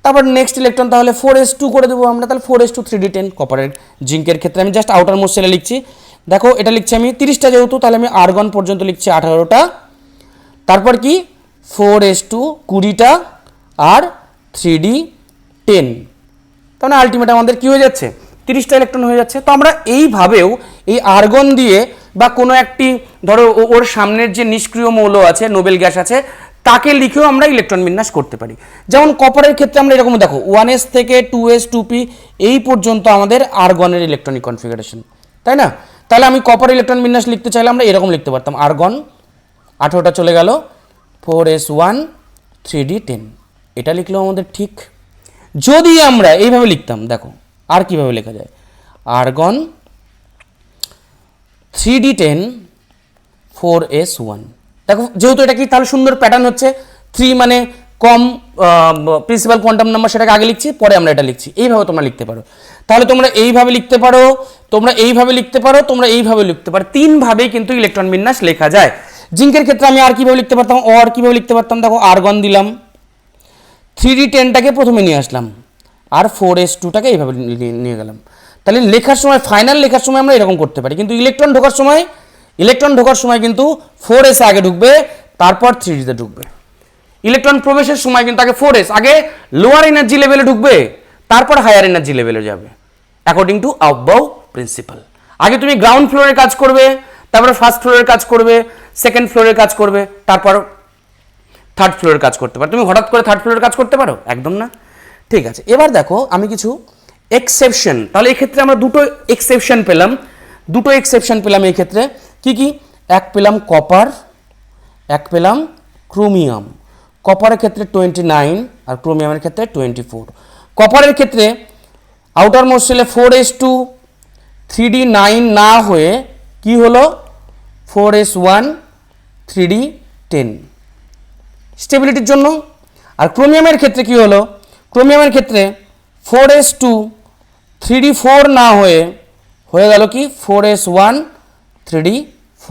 তারপর নেক্সট ইলেকট্রন তাহলে 4s2 করে দেবো আমরা, তাহলে 4s2 3d10 কপারের জিঙ্কের ক্ষেত্রে। আমি জাস্ট আউটার মোস্ট সেলে লিখছি, দেখো এটা লিখছি আমি 30টা যেহেতু, তাহলে আমি আর্গন পর্যন্ত লিখছি 18টা, তারপর কি 4s2 20টা আর 3d10, তাহলে আলটিমেট আমাদের কি হয়ে যাচ্ছে 30টা ইলেকট্রন হয়ে যাচ্ছে। তো আমরা এইভাবেও এই আর্গন দিয়ে বা কোনো একটি ধরো ওর সামনের যে নিষ্ক্রিয় মৌল আছে, নোবেল গ্যাস আছে, তাকে লিখেও আমরা ইলেকট্রন বিন্যাস করতে পারি। যেমন কপারের ক্ষেত্রে আমরা এরকম দেখো 1s থেকে 2s 2p এই পর্যন্ত আমাদের আর্গনের ইলেকট্রনিক কনফিগারেশন, তাই না? তাহলে আমি কপার ইলেকট্রন বিন্যাস লিখতে চাইলে আমরা এরকম লিখতে পারতাম, আর্গন 18টা চলে গেল, 4s1 3d10, এটা লিখলেও আমাদের ঠিক। যদি আমরা এইভাবে লিখতাম, দেখো আর কিভাবে লেখা যায়, আর্গন 3d10 4s1, দেখো যেহেতু এটা কি তাহলে সুন্দর প্যাটার্ন হচ্ছে, 3 মানে কম প্রিন্সিপাল কোয়ান্টাম নাম্বার, সেটাকে আগে লিখছি, পরে আমরা এটা লিখছি। এইভাবে তোমরা লিখতে পারো, তাহলে তোমরা এইভাবে লিখতে পারো, তোমরা এইভাবে লিখতে পারো, তোমরা এইভাবে লিখতে পারো, 3 ভাবেই কিন্তু ইলেকট্রন বিন্যাস লেখা যায়। জিঙ্কের ক্ষেত্রে আমি আর কিভাবে লিখতে পারতাম, আর কিভাবে লিখতে পারতাম, দেখো আর্গন দিলাম, 3d10টাকে প্রথমে নিয়ে আসলাম আর 4s2টাকে এইভাবে নিয়ে গেলাম। তাহলে লেখার সময়, ফাইনাল লেখার সময় আমরা এরকম করতে পারি, কিন্তু ইলেকট্রন ঢোকার সময় কিন্তু 4s আগে ঢুকবে, তারপর 3d-তে ঢুকবে। ইলেকট্রন প্রবেশের সময় কিন্তু আগে 4s আগে লোয়ার এনার্জি লেভেলে ঢুকবে, তারপর হায়ার এনার্জি লেভেলে যাবে, অ্যাকর্ডিং টু আউটবাউ প্রিন্সিপাল। আগে তুমি গ্রাউন্ড ফ্লোরের কাজ করবে, তারপরে ফার্স্ট ফ্লোরের কাজ করবে, সেকেন্ড ফ্লোরের কাজ করবে, তারপর থার্ড ফ্লোরের কাজ করতে পারো। তুমি হঠাৎ করে থার্ড ফ্লোরের কাজ করতে পারো? একদম না। ঠিক আছে, এবার দেখো আমি কিছু এক্সেপশন, তাহলে এই ক্ষেত্রে আমরা দুটো এক্সেপশন পেলাম এই ক্ষেত্রে। কি কি? এক পেলাম কপার, এক পেলাম ক্রোমিয়াম। কপারের ক্ষেত্রে 29 আর ক্রোমিয়ামের ক্ষেত্রে 24। কপারের ক্ষেত্রে আউটার মোস্ট সেলে 4s2 3d9 না হয়ে কি হলো 4s1 3d10 স্টেবিলিটির জন্য। আর ক্রোমিয়ামের ক্ষেত্রে কি হলো, ক্রোমিয়ামের ক্ষেত্রে 4s2 3d4 না হয়ে গেল কি 4s1 3d5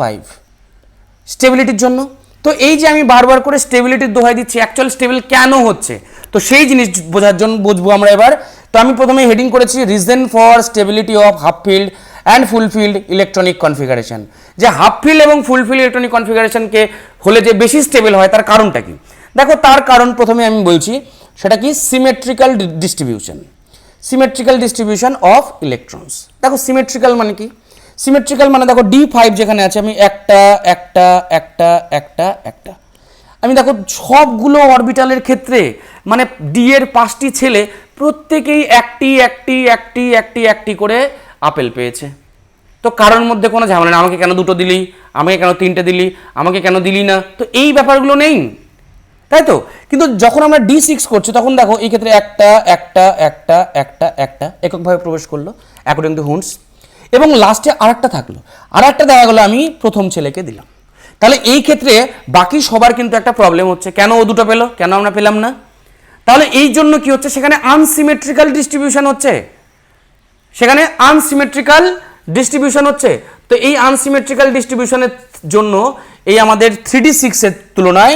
স্টেবিলিটির জন্য। তো এই যে আমি বারবার করে স্টেবিলিটির দোহাই দিচ্ছি, অ্যাকচুয়াল স্টেবল কেন হচ্ছে, তো সেই জিনিস বোঝার জন্য বুঝবো আমরা এবার। তো আমি প্রথমে হেডিং করেছি reason for stability of half field and full field electronic configuration, যে হাফ ফিল্ড এবং ফুল ফিল্ড ইলেকট্রনিক কনফিগারেশনকে হলে যে বেশি স্টেবল হয় তার কারণটা কি। দেখো তার কারণ প্রথমে আমি বলছি, সেটা কি সিমেট্রিক্যাল ডিস্ট্রিবিউশন অফ ইলেকট্রনস। দেখো সিমেট্রিক্যাল মানে কি, সিমেট্রিক্যাল মানে দেখো D5 যেখানে আছে, আমি একটা আমি দেখো সবগুলো অরবিটালের ক্ষেত্রে মানে ডি এর 5টি ছেলে প্রত্যেকেই একটি করে আপেল পেয়েছে। তো কারোর মধ্যে কোনো ঝামেলা না, আমাকে কেন দুটো দিলি, আমাকে কেন 3টে দিলি, আমাকে কেন দিলি না, তো এই ব্যাপারগুলো নেই, তাই তো। কিন্তু যখন আমরা D6 করছি তখন দেখো এই ক্ষেত্রে একটা এককভাবে প্রবেশ করলো অ্যাকর্ডিং টু হুন্স, এবং লাস্টে আরেকটা থাকলো, আরেকটা দেখা গেলো আমি প্রথম ছেলেকে দিলাম। তাহলে এই ক্ষেত্রে বাকি সবার কিন্তু একটা প্রবলেম হচ্ছে, কেন ও দুটো পেলো, কেন আমরা পেলাম না। তাহলে এই জন্য কি হচ্ছে, সেখানে আনসিমেট্রিক্যাল ডিস্ট্রিবিউশন হচ্ছে। তো এই আনসিমেট্রিক্যাল ডিস্ট্রিবিউশনের জন্য এই আমাদের 3d6 এর তুলনায়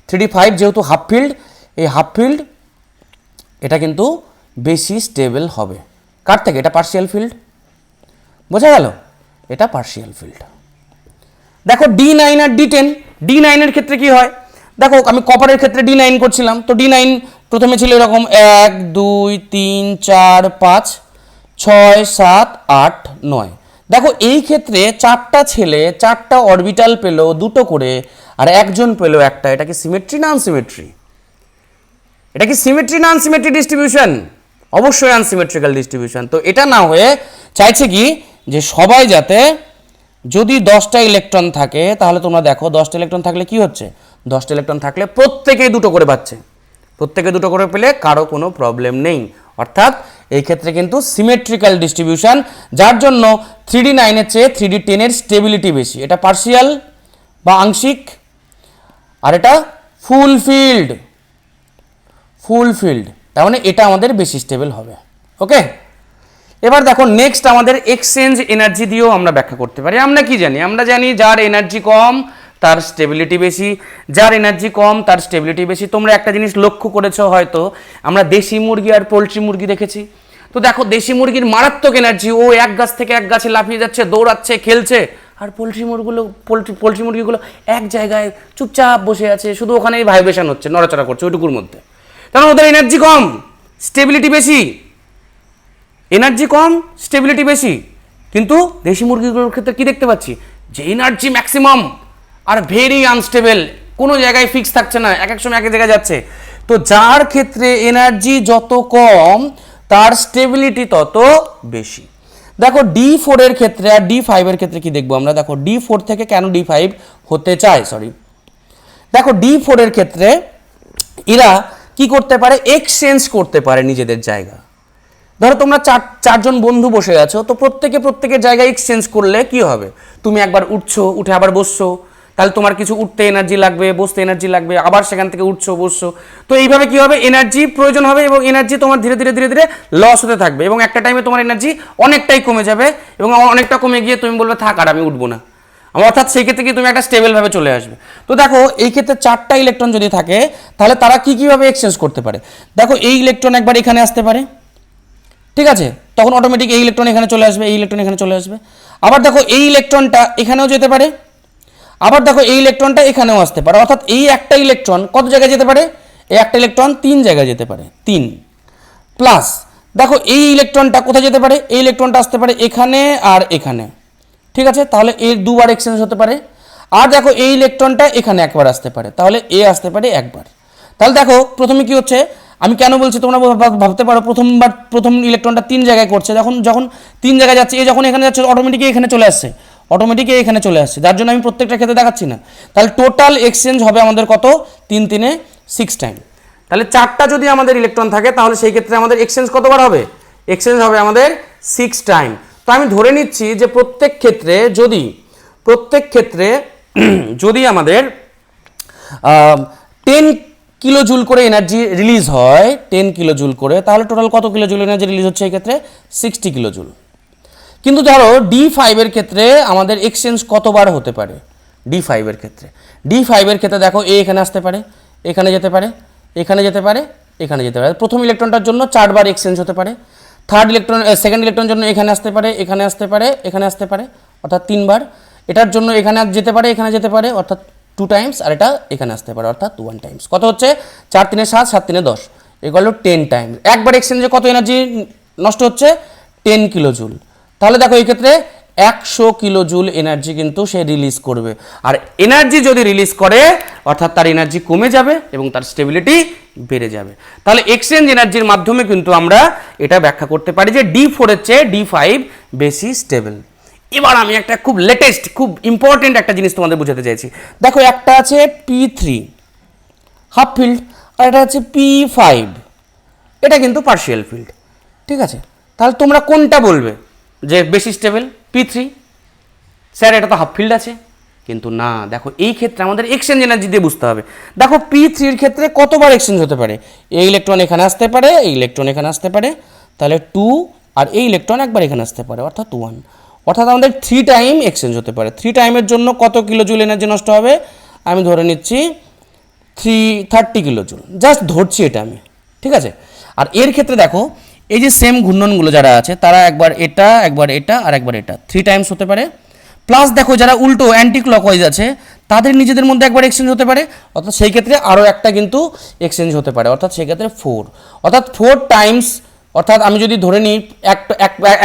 3d5 যেহেতু হাফ ফিল্ড, এই হাফ ফিল্ড এটা কিন্তু বেশি স্টেবল হবে। কার থেকে? এটা পার্শিয়াল ফিল্ড, বোঝা গেল, এটা পার্শিয়াল ফিল্ড। দেখো D9 আর D10, D9 এর ক্ষেত্রে কি হয়, দেখো আমি কপারের ক্ষেত্রে D9 করছিলাম, তো D9 প্রথমে ছিল এরকম 1 2 3 4 5 6 7 8 9। দেখো এই ক্ষেত্রে 4টা ছেলে 4টা অরবিটাল পেলো দুটো করে, আর একজন পেলো একটা। এটা কি সিমেট্রি না আনসিমেট্রি? এটা কি সিমেট্রি না আনসিমেট্রি ডিস্ট্রিবিউশন? অবশ্যই আনসিমেট্রিক্যাল ডিস্ট্রিবিউশন। তো এটা না হয়ে চাইছে কি, যে সবাই যাতে যদি 10টা ইলেকট্রন থাকে, তাহলে তোমরা দেখো 10টা ইলেকট্রন থাকলে কি হচ্ছে, 10টা ইলেকট্রন থাকলে প্রত্যেকেই দুটো করে পাচ্ছে, প্রত্যেকে দুটো করে পেলে কারো কোনো প্রবলেম নেই। অর্থাৎ এই ক্ষেত্রে কিন্তু সিমেট্রিক্যাল ডিস্ট্রিবিউশন, যার জন্য 3D9 এর চেয়ে 3D10 এর স্টেবিলিটি বেশি। এটা পার্শিয়াল বা আংশিক, আর এটা ফুলফিল্ড। তার মানে এটা আমাদের বেশি স্টেবল হবে। ওকে, এবার দেখো নেক্সট আমাদের এক্সচেঞ্জ এনার্জি দিয়েও আমরা ব্যাখ্যা করতে পারি। আমরা কি জানি? আমরা জানি যার এনার্জি কম তার স্টেবিলিটি বেশি, যার এনার্জি কম তার স্টেবিলিটি বেশি। তোমরা একটা জিনিস লক্ষ্য করেছো হয়তো, আমরা দেশি মুরগি আর পোলট্রি মুরগি দেখেছি। তো দেখো দেশি মুরগির মারাত্মক এনার্জি, ও এক গাছ থেকে এক গাছে লাফিয়ে যাচ্ছে, দৌড়াচ্ছে, খেলছে। আর পোলট্রি মুরগিগুলো এক জায়গায় চুপচাপ বসে আছে, শুধু ওখানেই ভাইব্রেশন হচ্ছে, নড়াচড়া করছে ওইটুকুর মধ্যে। কারণ ওদের এনার্জি কম, স্টেবিলিটি বেশি। এনার্জি কম, স্টেবিলিটি বেশি। কিন্তু দেশি মুরগিগুলোর ক্ষেত্রে কি দেখতে পাচ্ছি? যে energy maximum are very unstable, কোনো জায়গায় ফিক্স থাকছে না, এক এক সময় এক জায়গায় যাচ্ছে। তো যার ক্ষেত্রে এনার্জি যত কম তার স্টেবিলিটি তত বেশি। দেখো D4 এর ক্ষেত্রে আর D5 এর ক্ষেত্রে কি দেখবো আমরা? দেখো D4 থেকে কেন D5 হতে চায়, দেখো D4 এর ক্ষেত্রে এরা কি করতে পারে? এক্সচেঞ্জ করতে পারে নিজেদের জায়গা। ধরো তোমরা চারজন বন্ধু বসে আছো, তো প্রত্যেকের জায়গায় এক্সচেঞ্জ করলে কি হবে? তুমি একবার উঠছো, উঠে আবার বসছো, তাহলে তোমার কিছু উঠতে এনার্জি লাগবে, বসতে এনার্জি লাগবে, আবার সেখান থেকে উঠছো, বসছো। তো এইভাবে কি হবে? এনার্জি প্রয়োজন হবে এবং এনার্জি তোমার ধীরে ধীরে লস হতে থাকবে এবং একটা টাইমে তোমার এনার্জি অনেকটাই কমে যাবে এবং অনেকটা কমে গিয়ে তুমি বলবে থাক আর আমি উঠবো না। অর্থাৎ সেই ক্ষেত্রে কি তুমি একটা স্টেবল ভাবে চলে আসবে। তো দেখো এই ক্ষেত্রে 4টা ইলেকট্রন যদি থাকে তাহলে তারা কিভাবে এক্সচেঞ্জ করতে পারে? দেখো এই ইলেকট্রন একবার এখানে আসতে পারে, ঠিক আছে, তখন অটোমেটিক এই ইলেকট্রন এখানে চলে আসবে, এই ইলেকট্রন এখানে চলে আসবে। আবার দেখো এই ইলেকট্রনটা এখানেও যেতে পারে, আবার দেখো এই ইলেকট্রনটা এখানেও আসতে পারে। অর্থাৎ এই একটা ইলেকট্রন কত জায়গায় যেতে পারে? এই একটা ইলেকট্রন 3 জায়গায় যেতে পারে, 3 প্লাস দেখো এই ইলেকট্রনটা কোথায় যেতে পারে? এই ইলেকট্রনটা আসতে পারে এখানে আর এখানে, ঠিক আছে, তাহলে এর দুবার এক্সচেঞ্জ হতে পারে। আর দেখো এই ইলেকট্রনটা এখানে একবার আসতে পারে, তাহলে এ আসতে পারে একবার। তাহলে দেখো প্রথমে কি হচ্ছে, আমি কেন বলছি তোমরা ভাবতে পারো প্রথম ইলেকট্রনটা 3 জায়গায় করছে, যখন 3 জায়গায় যাচ্ছে, এ যখন এখানে যাচ্ছে অটোমেটিকই এখানে চলে আসছে, যার জন্য আমি প্রত্যেকটা ক্ষেত্রে দেখাচ্ছি না। তাহলে টোটাল এক্সচেঞ্জ হবে আমাদের কত? 3 3 এ 6 টাইম। তাহলে 4টা যদি আমাদের ইলেকট্রন থাকে তাহলে সেই ক্ষেত্রে আমাদের এক্সচেঞ্জ কতবার হবে? এক্সচেঞ্জ হবে আমাদের 6 টাইম। তো আমি ধরে নিচ্ছি যে প্রত্যেক ক্ষেত্রে যদি আমাদের 10 কিলো জুল করে এনার্জি রিলিজ হয়, 10 কিলো জুল করে, তাহলে টোটাল কত কিলো জুল এনার্জি রিলিজ হচ্ছে এই ক্ষেত্রে? 60 কিলো জুল। কিন্তু ধরো D5 এর ক্ষেত্রে আমাদের এক্সচেঞ্জ কতবার হতে পারে? D5 এর ক্ষেত্রে দেখো এ এখানে আসতে পারে, এখানে যেতে পারে, এখানে যেতে পারে, এখানে যেতে পারে। প্রথম ইলেকট্রনটার জন্য 4 বার এক্সচেঞ্জ হতে পারে। সেকেন্ড ইলেকট্রনের জন্য এখানে আসতে পারে, এখানে আসতে পারে, এখানে আসতে পারে, অর্থাৎ 3 বার। এটার জন্য এখানে যেতে পারে, এখানে যেতে পারে, অর্থাৎ 2 টাইমস, আর এটা এখানে আসতে পারে, অর্থাৎ 1 টাইমস। কত হচ্ছে? 4 3 7, 7 3 10, ইকুয়াল টু 10 টাইমস। একবার এক্সচেঞ্জে কত এনার্জি নষ্ট হচ্ছে? 10 কিলো জুল। তাহলে দেখো এই ক্ষেত্রে 100 কিলো জুল এনার্জি কিন্তু সে রিলিজ করবে। আর এনার্জি যদি রিলিজ করে অর্থাৎ তার এনার্জি কমে যাবে এবং তার স্টেবিলিটি বেড়ে যাবে। তাহলে এক্সচেঞ্জ এনার্জির মাধ্যমে কিন্তু আমরা এটা ব্যাখ্যা করতে পারি যে D4 এর চেয়ে D5 বেশি স্টেবল। এবার আমি একটা খুব লেটেস্ট, খুব ইম্পর্টেন্ট একটা জিনিস তোমাদের বোঝাতে চাইছি। দেখো একটা আছে P3 হাফ ফিল্ড আর এটা আছে P5, এটা কিন্তু পার্শিয়াল ফিল্ড, ঠিক আছে। তাহলে তোমরা কোনটা বলবে যে বেশি স্টেবল? P3। স্যার এটা তো হাফ ফিল্ড আছে। কিন্তু না, দেখো এই ক্ষেত্রে আমাদের এক্সচেঞ্জ এনার্জি দিয়ে বুঝতে হবে। দেখো P3 এর ক্ষেত্রে কতবার এক্সচেঞ্জ হতে পারে? এই ইলেকট্রন এখানে আসতে পারে, এই ইলেকট্রন এখানে আসতে পারে, তাহলে 2, আর এই ইলেকট্রন একবার এখানে আসতে পারে, অর্থাৎ 1। অর্থাৎ আমাদের 3 টাইম এক্সচেঞ্জ হতে পারে। 3 টাইমের জন্য কত কিলো জুল এনার্জি নষ্ট হবে? আমি ধরে নিচ্ছি 30 কিলো জুল, জাস্ট ধরছি এটা আমি, ঠিক আছে। আর এর ক্ষেত্রে দেখো এই যে সেম ঘূর্ণনগুলো যারা আছে তারা একবার এটা আর একবার এটা 3 টাইমস হতে পারে। প্লাস দেখো যারা উল্টো অ্যান্টি ক্লকওয়াইজ আছে তাদের নিজেদের মধ্যে একবার এক্সচেঞ্জ হতে পারে, অর্থাৎ সেই ক্ষেত্রে আরও একটা কিন্তু এক্সচেঞ্জ হতে পারে, অর্থাৎ সেই ক্ষেত্রে 4, অর্থাৎ 4 টাইমস। অর্থাৎ আমি যদি ধরে নিই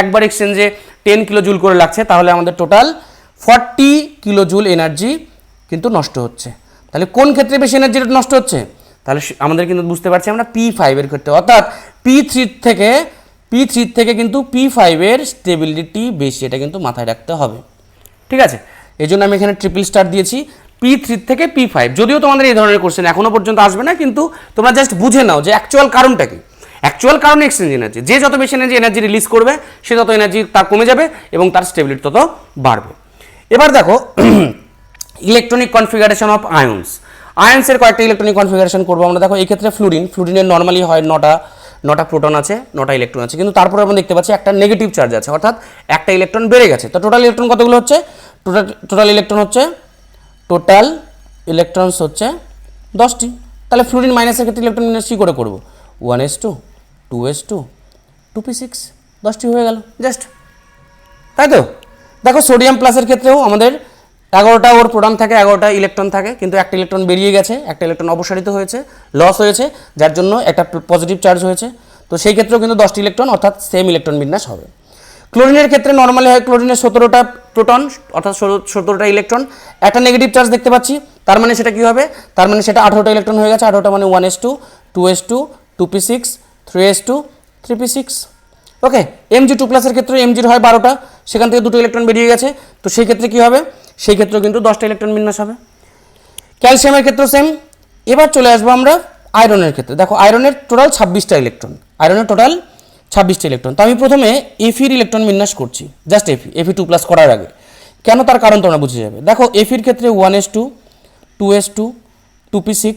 একবার এক্সচেঞ্জে 10 কিলো জুল করে লাগছে, তাহলে আমাদের টোটাল 40 কিলো জুল এনার্জি কিন্তু নষ্ট হচ্ছে। তাহলে কোন ক্ষেত্রে বেশি এনার্জি নষ্ট হচ্ছে? তাহলে আমাদের কিন্তু বুঝতে পারছি আমরা P5 এর ক্ষেত্রে, অর্থাৎ P3 থেকে কিন্তু P5 এর স্টেবিলিটি বেশি, এটা কিন্তু মাথায় রাখতে হবে, ঠিক আছে। এই জন্য আমি এখানে ট্রিপল স্টার দিয়েছি, P3 থেকে P5। যদিও তোমাদের এই ধরনের কোশ্চেন এখনো পর্যন্ত আসবে না, কিন্তু তোমরা জাস্ট বুঝে নাও যে অ্যাকচুয়াল কারণটা কি। অ্যাকচুয়াল কারণ এক্সচেঞ্জ এনার্জি, যে যত বেশি এনার্জি রিলিজ করবে সে তত এনার্জি তার কমে যাবে এবং তার স্টেবিলিটি তত বাড়বে। এবার দেখো ইলেকট্রনিক কনফিগারেশন অফ আয়ন্স। আয়ন্সের কয়েকটা ইলেকট্রনিক কনফিগারেশন করবো আমরা। দেখো এই ক্ষেত্রে ফ্লুরিনের নর্মালি হয় নটা প্রোটন আছে, 9টা ইলেকট্রন আছে, কিন্তু তারপরে আমরা দেখতে পাচ্ছি একটা নেগেটিভ চার্জ আছে, অর্থাৎ একটা ইলেকট্রন বেড়ে গেছে। তো টোটাল ইলেকট্রন কতগুলো হচ্ছে? টোটাল ইলেকট্রনস হচ্ছে 10টি। তাহলে ফ্লুরিন মাইনাসের ক্ষেত্রে ইলেকট্রন মাইনাস কী করে করবো? 1s2 2s2 2p6, 10টি হয়ে গেল জাস্ট, তাই তো? দেখো সোডিয়াম প্লাসের ক্ষেত্রেও আমাদের 11টা ওর প্রোটন থাকে, 11টা ইলেকট্রন থাকে, কিন্তু একটা ইলেকট্রন বেরিয়ে গেছে, একটা ইলেকট্রন অপসারিত হয়েছে, লস হয়েছে, যার জন্য একটা পজিটিভ চার্জ হয়েছে। তো সেই ক্ষেত্রেও কিন্তু 10টি ইলেকট্রন অর্থাৎ সেম ইলেকট্রন বিন্যাস হবে। ক্লোরিনের ক্ষেত্রে নর্মালি হয় ক্লোরিনের 17টা প্রোটন অর্থাৎ 17টা ইলেকট্রন, একটা নেগেটিভ চার্জ দেখতে পাচ্ছি, তার মানে সেটা কী হবে? তার মানে সেটা 18টা ইলেকট্রন হয়ে গেছে। 18টা মানে 1s2 2s2 2p6 3s2 3p6। ওকে, Mg2 প্লাসের ক্ষেত্রে এমজির হয় 12টা, সেখান থেকে 2টো ইলেকট্রন বেরিয়ে গেছে, তো সেই ক্ষেত্রে কী হবে? সেই ক্ষেত্রেও কিন্তু 10টা ইলেকট্রন বিন্যাস হবে। ক্যালসিয়ামের ক্ষেত্রেও সেম। এবার চলে আসবো আমরা আয়রনের ক্ষেত্রে। দেখো আয়রনের টোটাল 26টা ইলেকট্রন, তো আমি প্রথমে এফির ইলেকট্রন বিন্যাস করছি, জাস্ট এফি 2+ করার আগে। কেন তার কারণ তোমরা বুঝে যাবে। দেখো এফির ক্ষেত্রে 1s2 2s2 2p6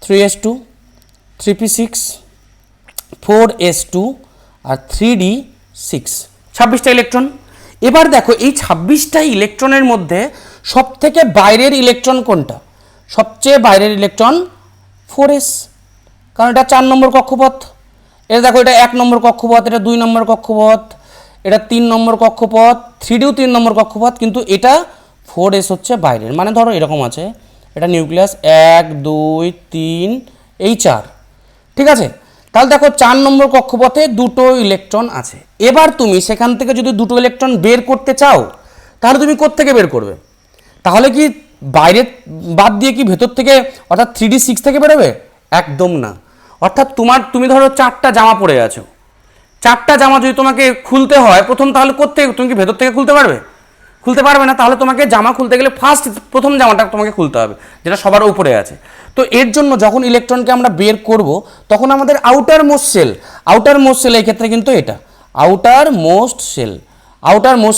3s2 3p6 4s2 আর 3d6, 26টা ইলেকট্রন। এবার দেখো এই 26টা ইলেকট্রনের মধ্যে সব থেকে বাইরের ইলেকট্রন কোনটা? সবচেয়ে বাইরের ইলেকট্রন 4s, কারণ এটা 4 নম্বর কক্ষপথ। এটা দেখো এটা 1 নম্বর কক্ষপথ, এটা 2 নম্বর কক্ষপথ, এটা 3 নম্বর কক্ষপথ, 3ডিও 3 নম্বর কক্ষপথ, কিন্তু এটা 4s হচ্ছে বাইরের। মানে ধরো এরকম আছে, এটা নিউক্লিয়াস 1 2 3 এই 4, ঠিক আছে? তাহলে দেখো 4 নম্বর কক্ষপথে 2টো ইলেকট্রন আছে। এবার তুমি সেখান থেকে যদি 2টো ইলেকট্রন বের করতে চাও, তাহলে তুমি কোত্থেকে বের করবে? তাহলে কি বাইরে বাদ দিয়ে কি ভেতর থেকে অর্থাৎ 3d6 থেকে বেরোবে? একদম না। অর্থাৎ তুমি ধরো 4টা জামা পরে আছো, 4টা জামা যদি তোমাকে খুলতে হয় প্রথম, তাহলে কোত্থেকে? তুমি কি ভেতর থেকে খুলতে পারবে? খুলতে পারবে না। তাহলে তোমাকে জামা খুলতে গেলে প্রথম জামাটা তোমাকে খুলতে হবে, যেটা সবার উপরে আছে। তো এর জন্য যখন ইলেকট্রনকে আমরা বের করব, তখন আমাদের আউটার মোস্ট সেল এই ক্ষেত্রে কিন্তু এটা আউটার মোস্ট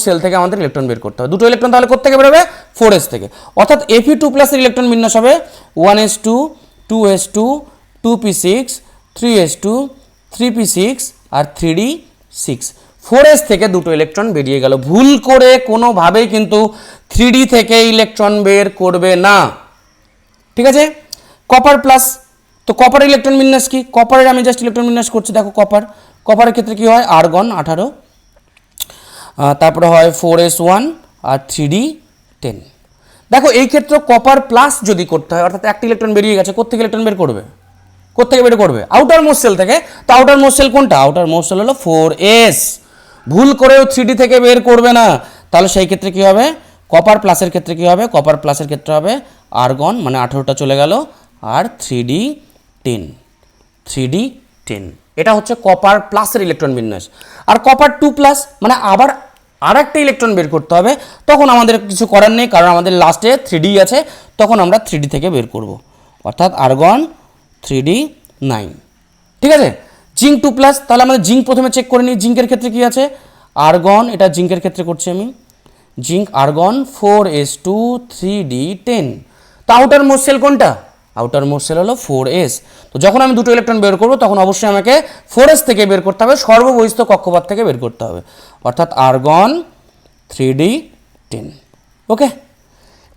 সেল থেকে আমাদের ইলেকট্রন বের করতে হবে। 2টো ইলেকট্রন তাহলে কোত্থেকে বেরোবে? 4s থেকে। অর্থাৎ Fe2+ এর ইলেকট্রন বিন্যাস হবে 1s2 2s2 2p6 3s2 3p6 আর 3d6। 4s থেকে 2টো ইলেকট্রন বেরিয়ে গেল। ভুল করে কোনোভাবেই কিন্তু 3d থেকে ইলেকট্রন বের করবে না, ঠিক আছে? কপার প্লাস, তো কপার ইলেকট্রন বিন্যাস কি? কপারের আমি জাস্ট ইলেকট্রন বিন্যাস করছি। দেখো কপারের ক্ষেত্রে কি হয়? আর্গন 18, তারপরে হয় 4s1 আর 3d10। দেখো এই ক্ষেত্রে কপার প্লাস যদি করতে হয়, অর্থাৎ একটা ইলেকট্রন বেরিয়ে গেছে, কোত্থেকে ইলেকট্রন বের করবে? আউটার মোস্ট সেল থেকে। তো আউটার মোস্ট সেল কোনটা? আউটার মোস্ট সেল হলো 4s। ভুল করেও 3d থেকে বের করবে না। তাহলে সেই ক্ষেত্রে কি হবে? কপার প্লাসের ক্ষেত্রে কি হবে? কপার প্লাসের ক্ষেত্রে হবে আর্গন, মানে 18টা চলে গেল, আর 3d10। এটা হচ্ছে কপার প্লাসের ইলেকট্রন বিন্যাস। আর কপার 2+, মানে আবার আরেকটা ইলেকট্রন বের করতে হবে, তখন আমাদের কিছু করার নেই, কারণ আমাদের লাস্টে 3d আছে, তখন আমরা 3d থেকে বের করব, অর্থাৎ আর্গন 3d9, ঠিক আছে? জিঙ্ক 2+, তাহলে আমাদের জিঙ্ক প্রথমে চেক করে নিই। জিঙ্কের ক্ষেত্রে কি আছে? আর্গন, এটা জিঙ্কের ক্ষেত্রে করছি আমি, জিঙ্ক আর্গন 4s2 3d10। তো আউটার মোস্ট সেল কোনটা? আউটার মোস্ট সেল হলো 4s। তো যখন আমি 2টো ইলেকট্রন বের করব, তখন অবশ্যই আমাকে 4s থেকে বের করতে হবে, সর্ববহিস্থ কক্ষপথ থেকে বের করতে হবে, অর্থাৎ আর্গন 3d10। ওকে,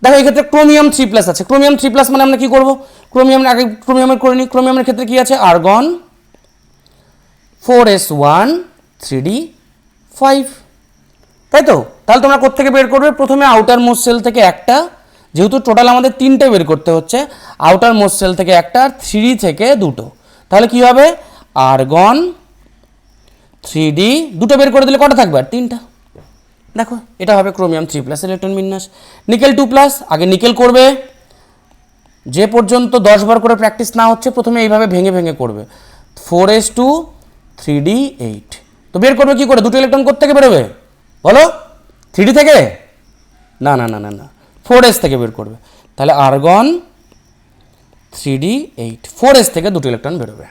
দেখো এই ক্ষেত্রে ক্রোমিয়াম 3+ আছে। ক্রোমিয়াম 3+ মানে আমরা কি করব? ক্রোমিয়ামের করে নিই। ক্রোমিয়ামের ক্ষেত্রে কি আছে? আর্গন 4s1 3d5, তাই তো? তাহলে তোমরা কোত্থেকে বের করবে? প্রথমে আউটার মোস্ট সেল থেকে একটা, যেহেতু টোটাল আমাদের 3টে বের করতে হচ্ছে, আউটার মোস্ট সেল থেকে একটা, আর 3d থেকে 2টো। তাহলে কি হবে? আর্গন 3d, 2টো বের করে দিলে কটা থাকবে? আর 3টা। দেখো এটা হবে ক্রোমিয়াম 3+ ইলেকট্রন বিন্যাস। নিকেল 2+, আগে নিকেল করবে। যে পর্যন্ত 10 বার করে প্র্যাকটিস না হচ্ছে, প্রথমে এইভাবে ভেঙে ভেঙে করবে। 4s2 3d8। তো বের করবে কি করে? 2টো ইলেকট্রন কোত্থেকে বেরোবে বলো? 3d থেকে? না, 4s থেকে বের করবে। তাহলে আর্গন 3d8, 4s থেকে 2টো ইলেকট্রন বেরোবে,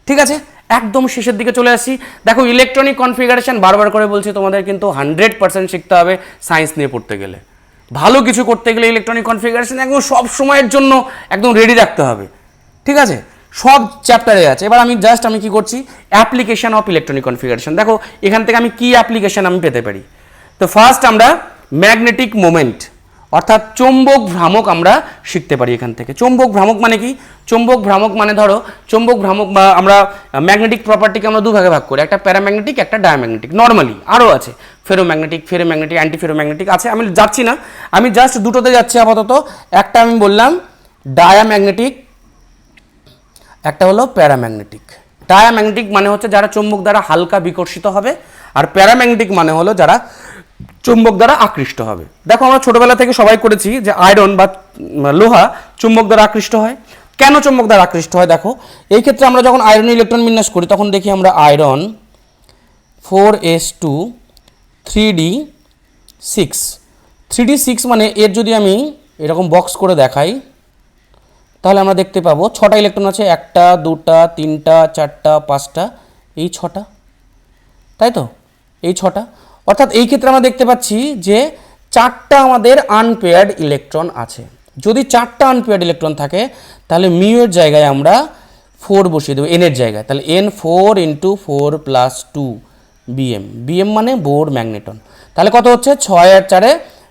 ঠিক আছে? একদম শেষের দিকে চলে আসি। দেখো ইলেকট্রনিক কনফিগারেশন বারবার করে বলছি তোমাদের কিন্তু 100% শিখতে হবে সায়েন্স নিয়ে পড়তে গেলে। ভালো কিছু করতে গেলে ইলেকট্রনিক কনফিগারেশন একদম সব সময়ের জন্য একদম রেডি রাখতে হবে, ঠিক আছে? সব চ্যাপ্টারে আছে। এবার আমি কি করছি, অ্যাপ্লিকেশন অফ ইলেকট্রনিক কনফিগারেশন। দেখো এখান থেকে আমি কি অ্যাপ্লিকেশন আমি পেতে পারি। তো ফার্স্ট আমরা ম্যাগনেটিক মোমেন্ট অর্থাৎ চৌম্বক ভ্রামক আমরা শিখতে পারি এখান থেকে। চৌম্বক ভ্রামক মানে কি? চৌম্বক ভ্রামক মানে ধরো চৌম্বক ভ্রামক বা আমরা ম্যাগনেটিক প্রপার্টিকে আমরা দুভাগে ভাগ করি, একটা প্যারাম্যাগনেটিক, একটা ডায়াম্যাগনেটিক। নর্মালি আরও আছে ফেরোম্যাগনেটিক, অ্যান্টি ফেরোম্যাগনেটিক আছে, আমি যাচ্ছি না, আমি জাস্ট দুটোতে যাচ্ছি আপাতত। একটা আমি বললাম ডায়াম্যাগনেটিক, একটা হলো প্যারাম্যাগনেটিক। ডায়াম্যাগনেটিক মানে হচ্ছে যারা চৌম্বক দ্বারা হালকা বিকর্ষিত হবে, আর প্যারাম্যাগনেটিক মানে হলো যারা চুম্বক দ্বারা আকৃষ্ট হবে। দেখো আমরা ছোটবেলা থেকে সবাই করেছি যে আয়রন বা লোহা চুম্বক দ্বারা আকৃষ্ট হয়। কেন চুম্বক দ্বারা আকৃষ্ট হয়? দেখো এই ক্ষেত্রে আমরা যখন আয়রন ইলেকট্রন বিন্যাস করি তখন দেখি আমরা আয়রন 4s2 3d6। 3d6 মানে এর যদি আমি এরকম বক্স করে দেখাই তাহলে আমরা দেখতে পাবো 6টা ইলেকট্রন আছে, 1টা 2টা 3টা 4টা 5টা, এই 6টা, তাই তো, এই 6টা। অর্থাৎ এই ক্ষেত্রে আমরা দেখতে পাচ্ছি যে 4টা আমাদের আনপেয়ার্ড ইলেকট্রন আছে। যদি 4টা আনপেয়ার্ড ইলেকট্রন থাকে তাহলে মিউ এর জায়গায় আমরা 4 বসিয়ে দেবো, এন এর জায়গায়। তাহলে n 4 × 4 + 2 bm। bm মানে বোর ম্যাগনেটন। তাহলে কত হচ্ছে 6 আর 4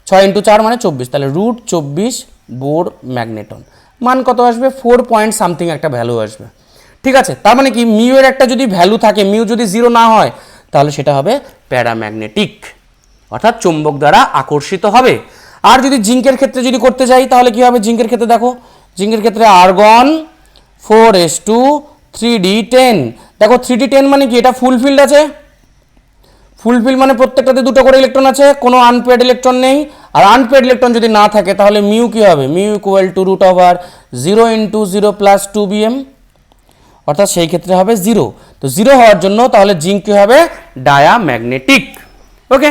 6 × 4 মানে 24, তাহলে √24 বোর ম্যাগনেটন। মান কত আসবে? 4 পয়েন্ট সামথিং একটা ভ্যালু আসবে, ঠিক আছে? তার মানে কি মিউ এর একটা যদি ভ্যালু থাকে, মিউ যদি 0 না হয় তাহলে সেটা হবে প্যারাম্যাগনেটিক, অর্থাৎ চুম্বক দ্বারা আকর্ষিত হবে। আর যদি জিঙ্কের ক্ষেত্রে যদি করতে যাই তাহলে কি হবে? জিঙ্কের ক্ষেত্রে দেখো, জিঙ্কের ক্ষেত্রে আর্গন 4s2 3d10। দেখো 3d10 মানে কি? এটা ফুলফিল্ড আছে। ফুলফিল্ড মানে প্রত্যেকটাতে 2টো করে ইলেকট্রন আছে, কোনো আনপেয়ার্ড ইলেকট্রন নেই। আর আনপেয়ার্ড ইলেকট্রন যদি না থাকে তাহলে মিউ কি হবে? মিউ = √0 × 0 + 2bm, অর্থাৎ সেই ক্ষেত্রে হবে 0। তো 0 হওয়ার জন্য তাহলে জিঙ্ক কি হবে? ডায়াম্যাগনেটিক। ওকে,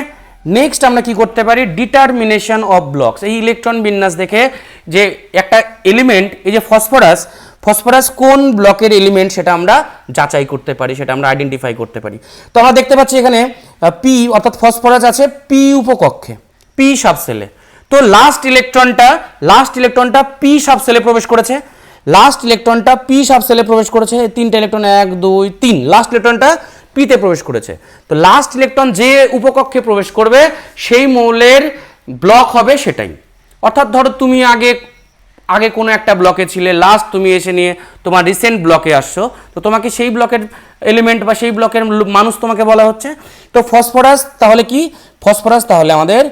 নেক্সট আমরা কি করতে পারি? Determination of blocks. এই ইলেকট্রন বিন্যাস দেখে যে একটা এলিমেন্ট, এই যে ফসফরাস, ফসফরাস কোন ব্লকের এলিমেন্ট সেটা আমরা যাচাই করতে পারি, সেটা আমরা আইডেন্টিফাই করতে পারি। তো আমরা দেখতে পাচ্ছি এখানে পি অর্থাৎ ফসফরাস আছে পি উপকক্ষে, পি সাবসেলে। তো লাস্ট ইলেকট্রনটা পি সাবসেলে প্রবেশ করেছে, লাস্ট ইলেকট্রনটা পি সাবসেলে প্রবেশ করেছে। 3টা ইলেকট্রন 1 2 3, লাস্ট ইলেকট্রনটা পিতে প্রবেশ করেছে। তো লাস্ট ইলেকট্রন যে উপকক্ষে প্রবেশ করবে সেই মৌলের ব্লক হবে সেটাই। অর্থাৎ ধরো তুমি আগে কোনো একটা ব্লকে ছিলে, লাস্ট তুমি এসে নিয়ে তোমার রিসেন্ট ব্লকে আসছো, তো তোমাকে সেই ব্লকের এলিমেন্ট বা সেই ব্লকের মানুষ তোমাকে বলা হচ্ছে। তো ফসফরাস তাহলে কি? ফসফরাস তাহলে আমাদের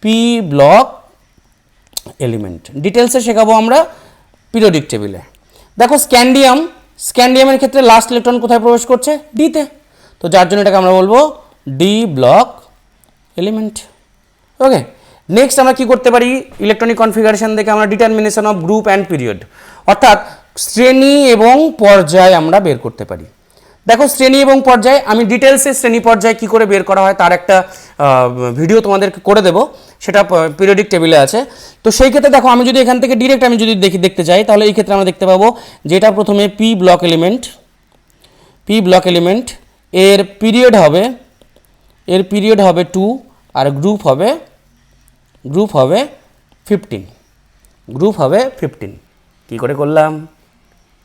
পি ব্লক এলিমেন্ট। ডিটেলসে শেখাবো আমরা পিরিয়ডিক টেবিলে। দেখো স্ক্যান্ডিয়ামের ক্ষেত্রে লাস্ট ইলেকট্রন কোথায় প্রবেশ করছে? ডিতে। তো যার জন্য এটাকে আমরা বলবো ডি ব্লক এলিমেন্ট। ওকে, নেক্সট আমরা কি করতে পারি? ইলেকট্রনিক কনফিগারেশন দেখে আমরা determination of group and period, অর্থাৎ শ্রেণী এবং পর্যায় আমরা বের করতে পারি। দেখো শ্রেণী এবং পর্যায়, আমি ডিটেলসে শ্রেণী পর্যায় কি করে বের করা হয় তার একটা ভিডিও তোমাদেরকে করে দেবো, সেটা পিরিয়ডিক টেবিলে আছে। তো সেই ক্ষেত্রে দেখো আমি যদি এখান থেকে ডিরেক্ট আমি যদি দেখতে চাই তাহলে এই ক্ষেত্রে আমরা দেখতে পাবো যেটা প্রথমে পি ব্লক এলিমেন্ট, এর পিরিয়ড হবে 2 আর গ্রুপ হবে 15। কি করে করলাম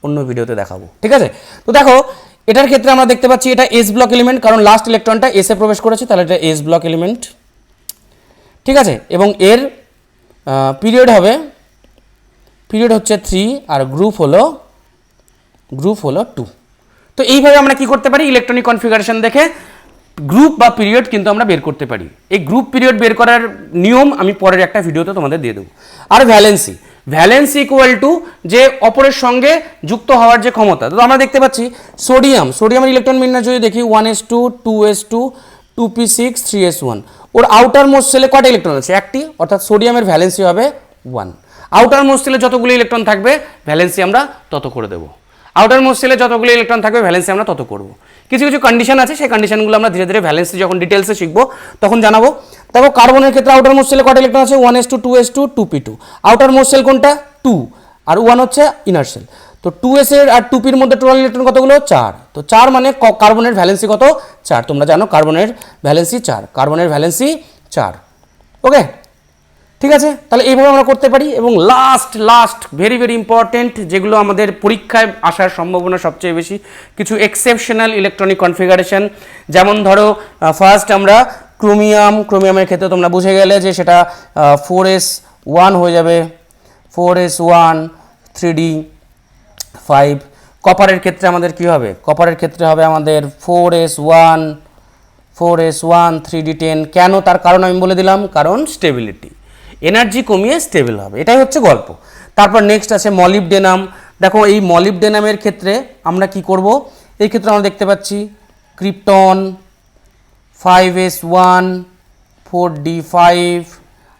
অন্য ভিডিওতে দেখাবো, ঠিক আছে? তো দেখো এটার ক্ষেত্রে আমরা দেখতে পাচ্ছি এটা এস ব্লক এলিমেন্ট, কারণ লাস্ট ইলেকট্রনটা এসে প্রবেশ করেছে, তাহলে এটা এস ব্লক এলিমেন্ট, ঠিক আছে? এবং এর পিরিয়ড হচ্ছে 3 আর গ্রুপ হলো 2। তো এইভাবে আমরা কি করতে পারি? ইলেকট্রনিক কনফিগারেশন দেখে গ্রুপ বা পিরিয়ড কিন্তু আমরা বের করতে পারি। এই গ্রুপ পিরিয়ড বের করার নিয়ম আমি পরের একটা ভিডিওতে তোমাদের দিয়ে দেবো। আর ভ্যালেন্সি ইকুয়াল টু যে অপরের সঙ্গে যুক্ত হওয়ার যে ক্ষমতা। তো আমরা দেখতে পাচ্ছি সোডিয়ামের ইলেকট্রন বিন্যাস যদি দেখি 1s2 2s2 2p6 3s1, ওর আউটার মোস্ট সেলে কয়টা ইলেকট্রন আছে? একটি, অর্থাৎ সোডিয়ামের ভ্যালেন্সি হবে 1। আউটার মোস্ট সেলে যতগুলো ইলেকট্রন থাকবে ভ্যালেন্সি আমরা তত করে দেবো। আউটার মোস্ট সেলে যতগুলো ইলেকট্রন থাকবে ভ্যালেন্সি আমরা তত করব। কিছু কন্ডিশন আছে, সেই কন্ডিশনগুলো আমরা ধীরে ধীরে ভ্যালেন্সি যখন ডিটেলসে শিখবো তখন জানাবো। দেখো কার্বনের ক্ষেত্রে আউটার মোস্ট সেলে কয়টা ইলেকট্রন আছে? 1s2 2s2 2p2। Outer most sell কোনটা? 2 আর 1 হচ্ছে ইনার সেল। তো 2s এর আর 2p এর মধ্যে টোটাল ইলেকট্রন কতগুলো 4, তো 4 মানে কার্বনের ভ্যালেন্সি কত 4, তোমরা জানো কার্বনের ভ্যালেন্সি 4, কার্বনের ভ্যালেন্সি 4। ওকে, ঠিক আছে, তাহলে এইভাবে আমরা করতে পারি। এবং লাস্ট ভেরি ভেরি ইম্পর্টেন্ট, যেগুলো আমাদের পরীক্ষায় আসার সম্ভাবনা সবচেয়ে বেশি, কিছু এক্সেপশনাল ইলেকট্রনিক কনফিগারেশন। যেমন ধরো ফার্স্ট আমরা ক্রোমিয়ামের ক্ষেত্রে তোমরা বুঝে গেলে যে সেটা 4s1 হয়ে যাবে, 4s1 3d5। কপারের ক্ষেত্রে আমাদের কি হবে, কপারের ক্ষেত্রে হবে আমাদের 4s1 3d10। কেন, তার কারণ আমি বলে দিলাম, কারণ স্টেবিলিটি, এনার্জি কমিয়ে স্টেবল হবে, এটাই হচ্ছে গল্প। তারপর নেক্সট আছে মলিবডেনাম। দেখো এই মলিবডেনামের ক্ষেত্রে আমরা কি করব, এই ক্ষেত্রে আমরা দেখতে পাচ্ছি ক্রিপ্টন 5s1 4d5।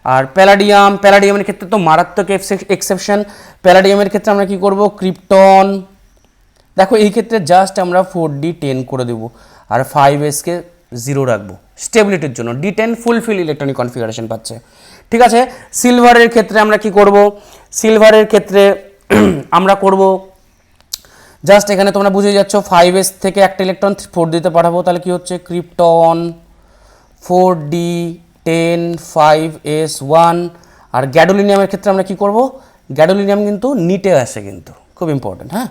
আর প্যালাডিয়ামের ক্ষেত্রে তো মারাত্মক এক্সেপশন, প্যালাডিয়ামের ক্ষেত্রে আমরা কি করব, ক্রিপ্টন, দেখো এই ক্ষেত্রে জাস্ট আমরা 4d10 করে দেব আর 5sকে 0 রাখবো স্টেবিলিটির জন্য, d10 ফুলফিল ইলেকট্রনিক কনফিগারেশন পাচ্ছে। ঠিক আছে, সিলভারের ক্ষেত্রে আমরা কি করব, সিলভারের ক্ষেত্রে আমরা করব জাস্ট এখানে তোমরা বুঝে যাচ্ছ 5s থেকে একটা ইলেকট্রন 4 দিতে পাঠাবো, তাহলে কি হচ্ছে ক্রিপ্টন 4d10 5s1। আর গ্যাডোলিনিয়ামের ক্ষেত্রে আমরা কি করব, গ্যাডোলিনিয়াম কিন্তু নিটে আসে, কিন্তু খুব ইম্পর্টেন্ট, হ্যাঁ,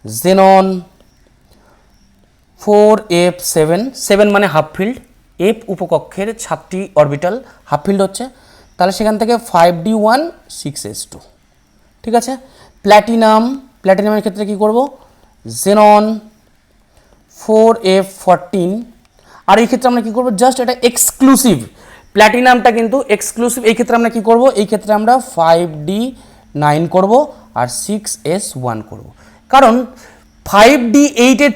জেনন 4f7, 7 মানে হাফ ফিল্ড, এফ উপকক্ষের 7টি অরবিটাল হাফ ফিল্ড হচ্ছে, তাহলে সেখান থেকে 5d1 6s2। ঠিক আছে, প্ল্যাটিনামের ক্ষেত্রে কি করব, জেনন 4f14। আর এই ক্ষেত্রে আমরা কি করব, জাস্ট এটা এক্সক্লুসিভ, প্ল্যাটিনামটা কিন্তু এক্সক্লুসিভ। এই ক্ষেত্রে আমরা কি করব, এই ক্ষেত্রে আমরা 5d9 করব আর 6s1 করব, কারণ 5d8 এর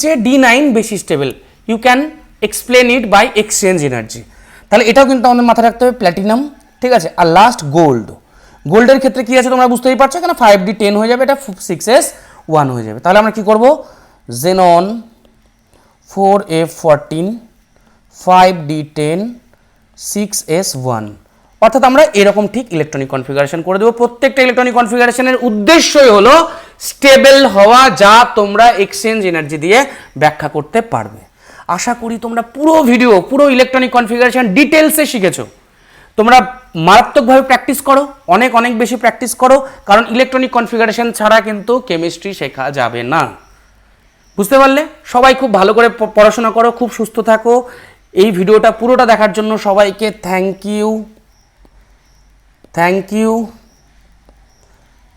চেয়ে d9 বেশি stable. You can explain it by exchange energy. তাহলে এটাও কিন্তু আমাদের মাথায় রাখতে হবে, প্ল্যাটিনাম। ঠিক আছে, আর লাস্ট গোল্ডের ক্ষেত্রে কি আছে তোমরা বুঝতেই পারছো, এখানে 5d10 হয়ে যাবে, এটা 6s1 হয়ে যাবে। তাহলে আমরা কি করব, জেনন 4f14 5d10 6s1, অর্থাৎ আমরা এরকম ঠিক ইলেকট্রনিক কনফিগারেশন করে দেবো। প্রত্যেকটা ইলেকট্রনিক কনফিগারেশনের উদ্দেশ্যই হলো স্টেবল হওয়া, যা তোমরা এক্সচেঞ্জ এনার্জি দিয়ে ব্যাখ্যা করতে পারবে। আশা করি তোমরা পুরো ইলেকট্রনিক কনফিগারেশন ডিটেলসে শিখেছো। তোমরা মারাত্মকভাবে প্র্যাকটিস করো, অনেক বেশি প্র্যাকটিস করো, কারণ ইলেকট্রনিক কনফিগারেশন ছাড়া কিন্তু কেমিস্ট্রি শেখা যাবে না। বুঝতে পারলে? সবাই খুব ভালো করে পড়াশোনা করো, খুব সুস্থ থাকো। এই ভিডিওটা পুরোটা দেখার জন্য সবাইকে থ্যাংক ইউ।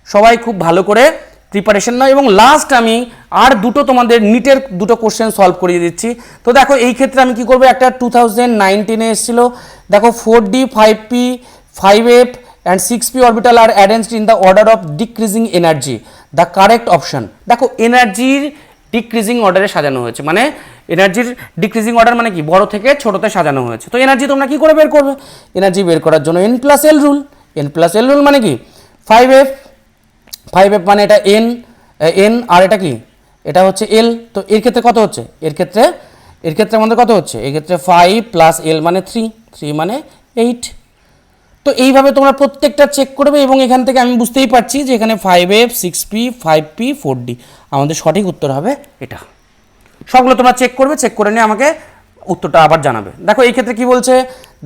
সবাই খুব ভালো করে প্রিপারেশন নাও। এবং লাস্ট আমি আর তোমাদের নিটের দুটো কোশ্চেন সলভ করিয়ে দিচ্ছি। তো দেখো এই ক্ষেত্রে আমি কি করবো, একটা 2019-এ এসেছিল, দেখো 4d 5p 5f and 6p orbital are arranged in the order of decreasing energy, the correct option। দেখো এনার্জির ডিক্রিজিং অর্ডারে সাজানো হয়েছে, মানে এনার্জির ডিক্রিজিং অর্ডার মানে কি, বড় থেকে ছোটতে সাজানো হয়েছে। তো এনার্জি তোমরা কি করে বের করবে, এনার্জি বের করার জন্য n+l রুল মানে কি 5f মানে এটা n আর এটা কি, এটা হচ্ছে l। তো এর ক্ষেত্রে কত হচ্ছে, এর ক্ষেত্রে আমাদের কত হচ্ছে, এর ক্ষেত্রে 5 + l মানে 3 মানে 8। তো এইভাবে তোমরা প্রত্যেকটা চেক করবে, এবং এখান থেকে আমি বুঝতেই পারছি যে এখানে 5f 6p 5p 4d আমাদের সঠিক উত্তর হবে এটা। সবগুলো তোমরা চেক করবে, চেক করে নিয়ে আমাকে উত্তরটা আবার জানাবে। দেখো এই ক্ষেত্রে কি বলছে,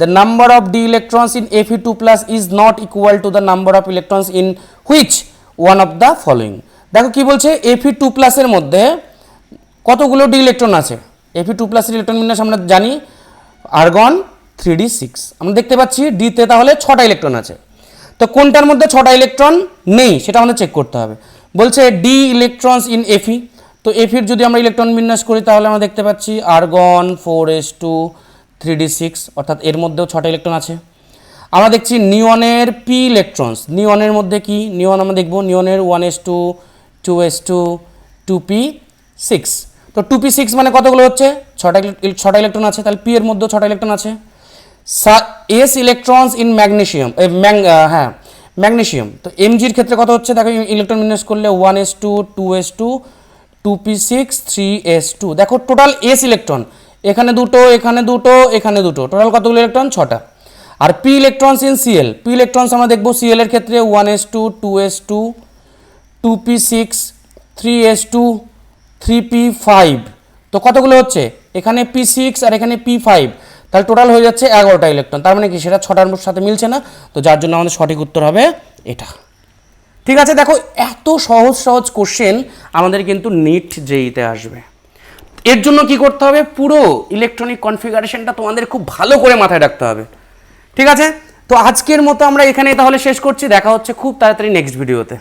the number of D electrons in Fe2+ is not equal to the number of electrons in which one of the following. দেখো কি বলছে, Fe2+ এর মধ্যে কতগুলো ডি ইলেকট্রন আছে। Fe2+ এর ইলেকট্রন বিন্যাস আমরা জানি, আর্গন 3d6। আমরা দেখতে পাচ্ছি ডিতে তাহলে 6টা ইলেকট্রন আছে। তো কোনটার মধ্যে 6টা ইলেকট্রন নেই সেটা আমাদের চেক করতে হবে। বলছে ডি ইলেকট্রনস ইন Fe। তো Feর যদি আমরা ইলেকট্রন বিন্যাস করি তাহলে আমরা দেখতে পাচ্ছি আর্গন 4s2 3d6, অর্থাৎ এর মধ্যেও 6টা ইলেকট্রন আছে। আমরা দেখছি নিয়নের পি ইলেকট্রনস, নিয়নের মধ্যে কি, নিয়ন আমরা দেখব, নিয়নের 1s2 2s2 2p6। তো 2p6 মানে কতগুলো হচ্ছে, 6টা ইলেকট্রন আছে, তাহলে পি এর মধ্যেও 6টা ইলেকট্রন আছে। S electrons in magnesium, magnesium. তো এমজির ক্ষেত্রে কত হচ্ছে, দেখো ইলেকট্রন বিন্যাস করলে 1s2 2s2 2p6 3s2। দেখো টোটাল এস ইলেকট্রন, এখানে দুটো এখানে দুটো, টোটাল কতগুলো ইলেকট্রন, 6টা। আর p electrons in Cl, p electrons আমরা দেখবো সিএল এর ক্ষেত্রে 1s2 2s2 2p6 3s2 3p5, তো কতগুলো হচ্ছে এখানে p6 আর এখানে p5, তাহলে টোটাল হয়ে যাচ্ছে 11টা ইলেকট্রন। তার মানে কি সেটা 6টার সাথে মিলছে না, তো যার জন্য আমাদের সঠিক উত্তর হবে এটা। ঠিক আছে, দেখো এত সহজ সহজ কোশ্চেন আমাদের কিন্তু নিট জেইতে আসবে। এর জন্য কি করতে হবে, পুরো ইলেকট্রনিক কনফিগারেশনটা তোমাদের খুব ভালো করে মাথায় রাখতে হবে। ঠিক আছে, তো আজকের মতো আমরা এখানেই তাহলে শেষ করছি, দেখা হচ্ছে খুব তাড়াতাড়ি নেক্সট ভিডিওতে।